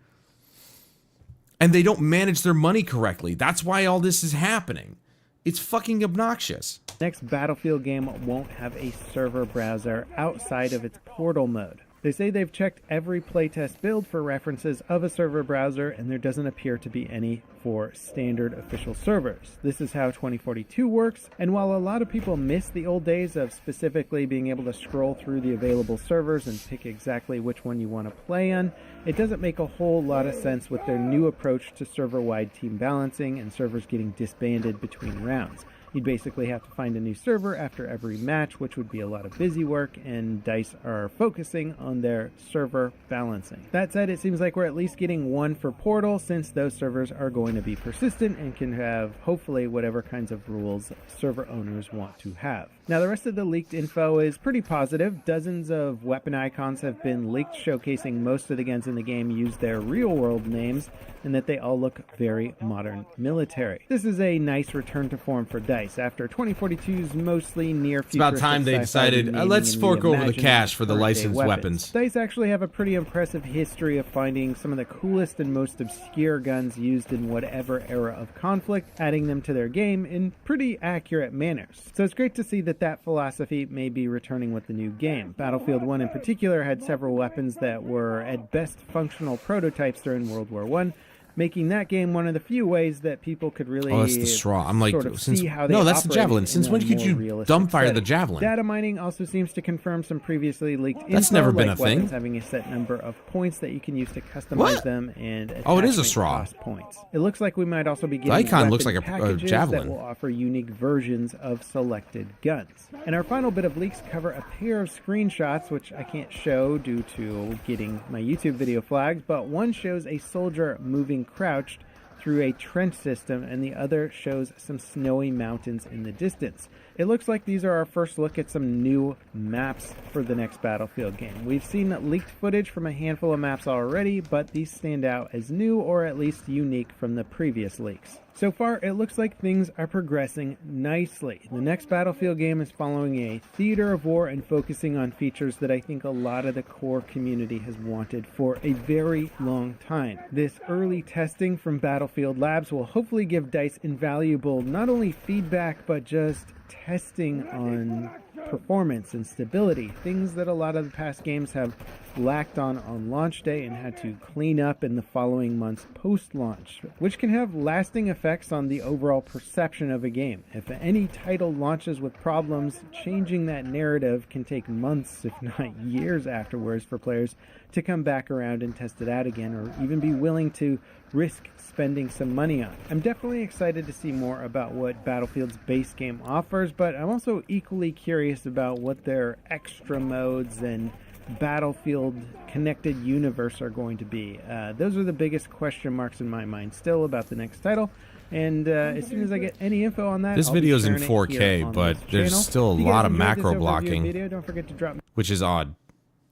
Speaker 2: And they don't manage their money correctly. That's why all this is happening. It's fucking obnoxious.
Speaker 5: Next Battlefield game won't have a server browser outside of its portal mode. They say they've checked every playtest build for references of a server browser, and there doesn't appear to be any for standard official servers. This is how 2042 works, and while a lot of people miss the old days of specifically being able to scroll through the available servers and pick exactly which one you want to play on, it doesn't make a whole lot of sense with their new approach to server-wide team balancing and servers getting disbanded between rounds. You'd basically have to find a new server after every match, which would be a lot of busy work, and DICE are focusing on their server balancing. That said, it seems like we're at least getting one for Portal, since those servers are going to be persistent and can have, hopefully, whatever kinds of rules server owners want to have. Now, the rest of the leaked info is pretty positive. Dozens of weapon icons have been leaked, showcasing most of the guns in the game use their real-world names, and that they all look very modern military. This is a nice return to form for DICE. After 2042's mostly near futuristic,
Speaker 2: it's about time they decided, let's fork over the cash for the licensed weapons.
Speaker 5: DICE actually have a pretty impressive history of finding some of the coolest and most obscure guns used in whatever era of conflict, adding them to their game in pretty accurate manners. So it's great to see that philosophy may be returning with the new game. Battlefield 1 in particular had several weapons that were at best functional prototypes during World War I, making that game one of the few ways that people could really
Speaker 2: that's the straw. I'm like,
Speaker 5: sort of
Speaker 2: since,
Speaker 5: see how they
Speaker 2: no, that's the
Speaker 5: operate
Speaker 2: javelin. Since when could you dumbfire the javelin?
Speaker 5: Data mining also seems to confirm some previously leaked info.
Speaker 2: That's never been
Speaker 5: like
Speaker 2: a thing.
Speaker 5: Weapons having a set number of points that you can use to customize them and
Speaker 2: it is a straw.
Speaker 5: cost points. It looks like we might also be getting
Speaker 2: the icon looks
Speaker 5: weapon
Speaker 2: like a
Speaker 5: packages
Speaker 2: javelin
Speaker 5: that will offer unique versions of selected guns. And our final bit of leaks cover a pair of screenshots, which I can't show due to getting my YouTube video flagged, but one shows a soldier moving crouched through a trench system, and the other shows some snowy mountains in the distance. It looks like these are our first look at some new maps for the next Battlefield game. We've seen leaked footage from a handful of maps already, but these stand out as new or at least unique from the previous leaks. So far, it looks like things are progressing nicely. The next Battlefield game is following a theater of war and focusing on features that I think a lot of the core community has wanted for a very long time. This early testing from Battlefield Labs will hopefully give DICE invaluable not only feedback, but just testing on performance and stability, things that a lot of the past games have lacked on launch day and had to clean up in the following months post-launch, which can have lasting effects on the overall perception of a game. If any title launches with problems, changing that narrative can take months, if not years afterwards, for players to come back around and test it out again, or even be willing to risk spending some money on. I'm definitely excited to see more about what Battlefield's base game offers, but I'm also equally curious about what their extra modes and Battlefield connected universe are going to be. Those are the biggest question marks in my mind still about the next title. And as soon as I get any info on that,
Speaker 2: this video is in 4K, but there's
Speaker 5: channel.
Speaker 2: still a lot of macro blocking,
Speaker 5: video, don't forget to drop
Speaker 2: which is odd.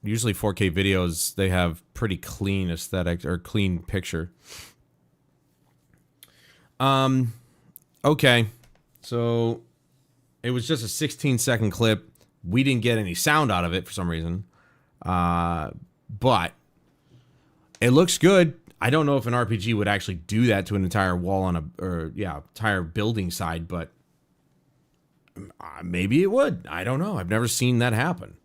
Speaker 2: Usually 4K videos, they have pretty clean aesthetic or clean picture. Okay, so it was just a 16-second clip. We didn't get any sound out of it for some reason, but it looks good. I don't know if an RPG would actually do that to an entire wall on entire building side, but maybe it would. I don't know. I've never seen that happen.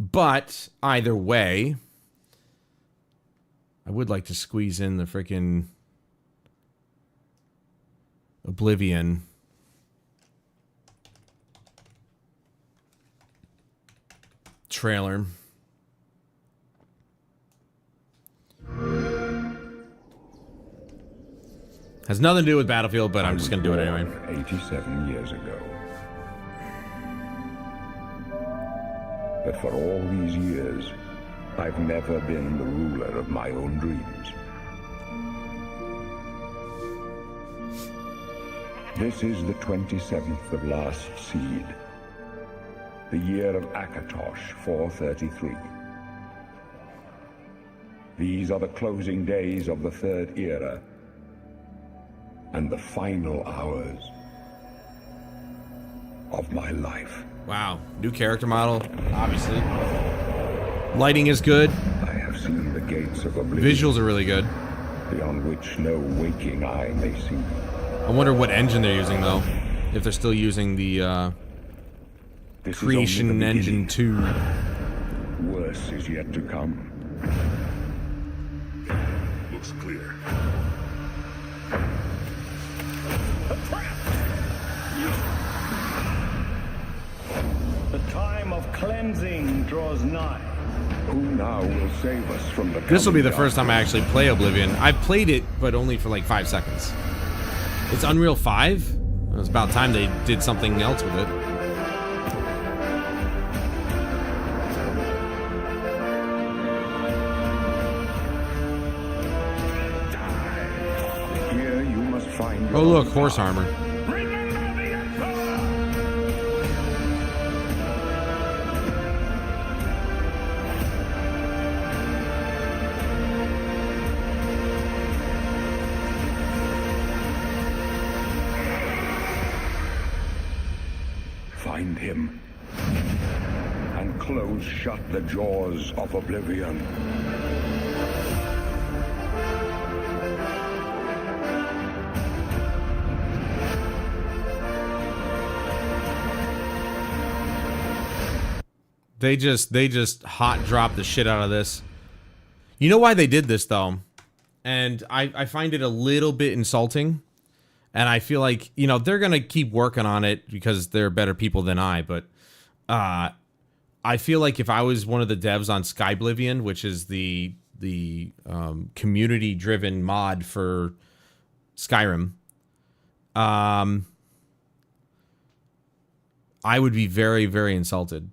Speaker 2: But either way, I would like to squeeze in the freaking Oblivion. Trailer. Has nothing to do with Battlefield, but I'm just going to do it anyway.
Speaker 3: 87 years ago. But for all these years, I've never been the ruler of my own dreams. This is the 27th of last seed. The year of Akatosh 433. These are the closing days of the Third Era, and the final hours of my life.
Speaker 2: Wow. New character model, obviously. Lighting is good.
Speaker 3: I have seen the gates of oblivion,
Speaker 2: Visuals are really good.
Speaker 3: beyond which no waking eye may see.
Speaker 2: I wonder what engine they're using, though. If they're still using the
Speaker 3: This is
Speaker 2: Creation
Speaker 3: only the
Speaker 2: Engine
Speaker 3: beginning.
Speaker 2: 2.
Speaker 3: Worse is yet to come.
Speaker 6: Looks clear.
Speaker 7: The time of cleansing draws nigh.
Speaker 3: Who now will save us from the
Speaker 2: This will be the
Speaker 3: coming
Speaker 2: first time I actually play Oblivion. I've played it, but only for like 5 seconds. It's Unreal 5? It was about time they did something else with it.
Speaker 3: Here you must find your
Speaker 2: Oh look,
Speaker 3: own
Speaker 2: horse
Speaker 3: path.
Speaker 2: armor.
Speaker 3: Remember the Emperor! Find him and close shut the jaws of oblivion.
Speaker 2: They just hot drop the shit out of this. You know why they did this though? And I find it a little bit insulting. And I feel like, you know, they're going to keep working on it because they're better people than I. But I feel like if I was one of the devs on Skyblivion, which is the community-driven mod for Skyrim, I would be very, very insulted.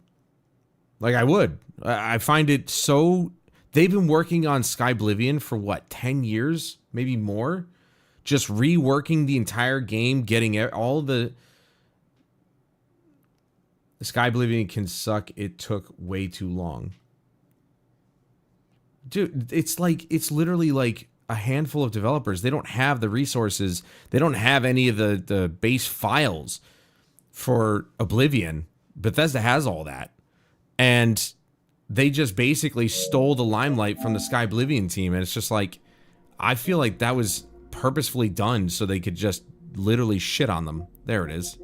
Speaker 2: Like, I would. I find it so... They've been working on Skyblivion for, what, 10 years? Maybe more? Just reworking the entire game, getting all the... Skyblivion can suck. It took way too long. Dude, it's literally like a handful of developers. They don't have the resources. They don't have any of the base files for Oblivion. Bethesda has all that. And they just basically stole the limelight from the Skyblivion team. And it's just like, I feel like that was purposefully done so they could just literally shit on them. There it is.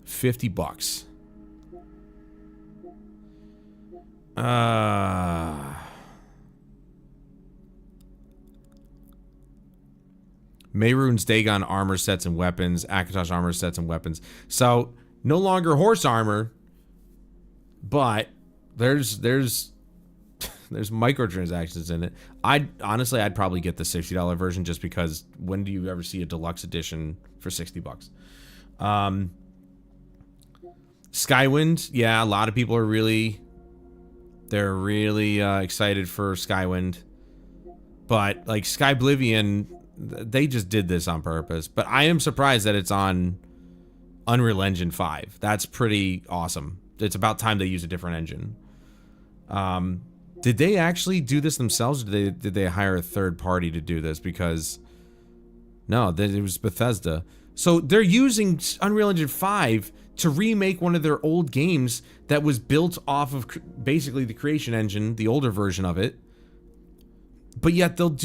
Speaker 2: $50. Mehrunes Dagon armor sets and weapons. Akatosh armor sets and weapons. So, no longer horse armor, but there's microtransactions in it. I'd probably get the $60 version just because when do you ever see a deluxe edition for $60? Skywind, yeah, a lot of people are really excited for Skywind. But like Skyblivion, they just did this on purpose. But I am surprised that it's on Unreal Engine 5. That's pretty awesome. It's about time they use a different engine. Did they actually do this themselves, or did they hire a third party to do this? Because no, it was Bethesda. So they're using Unreal Engine 5 to remake one of their old games that was built off of basically the Creation Engine, the older version of it. But yet they'll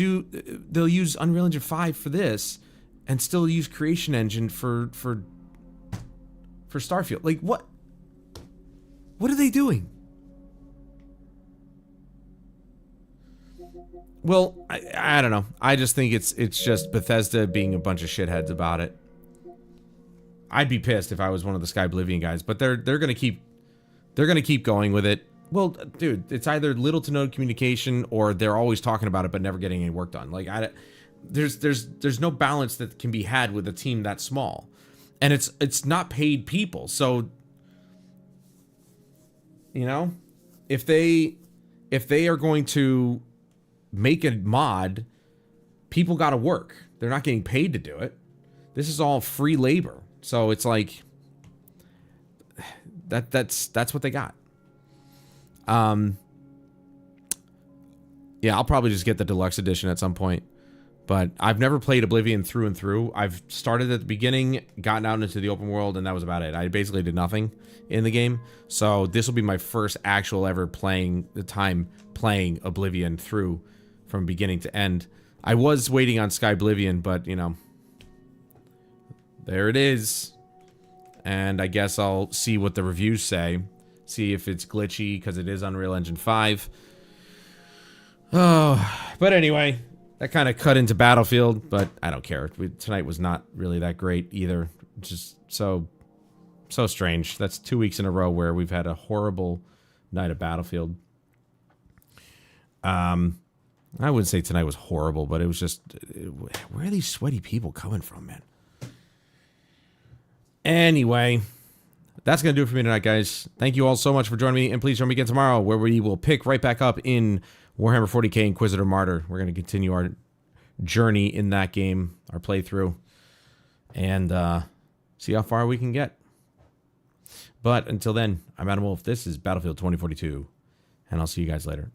Speaker 2: use Unreal Engine 5 for this, and still use Creation Engine for Starfield. Like, what? What are they doing? Well, I don't know. I just think it's just Bethesda being a bunch of shitheads about it. I'd be pissed if I was one of the Sky Oblivion guys, but they're gonna keep going with it. Well, dude, it's either little to no communication or they're always talking about it but never getting any work done. Like there's no balance that can be had with a team that small. And it's not paid people. So you know, if they are going to make a mod, people got to work. They're not getting paid to do it. This is all free labor. So it's like that's what they got. Yeah, I'll probably just get the deluxe edition at some point. But I've never played Oblivion through and through. I've started at the beginning, gotten out into the open world, and that was about it. I basically did nothing in the game. So this will be my first actual ever playing Oblivion through from beginning to end. I was waiting on Sky Oblivion, but, you know, there it is. And I guess I'll see what the reviews say. See if it's glitchy, because it is Unreal Engine 5. Oh, but anyway, that kind of cut into Battlefield, but I don't care. Tonight was not really that great either. Just so strange. That's 2 weeks in a row where we've had a horrible night of Battlefield. I wouldn't say tonight was horrible, but it was just... Where are these sweaty people coming from, man? Anyway, that's going to do it for me tonight, guys. Thank you all so much for joining me, and please join me again tomorrow, where we will pick right back up in Warhammer 40k Inquisitor Martyr. We're going to continue our journey in that game, our playthrough, and see how far we can get. But until then, I'm Adam Wolf. This is Battlefield 2042, and I'll see you guys later.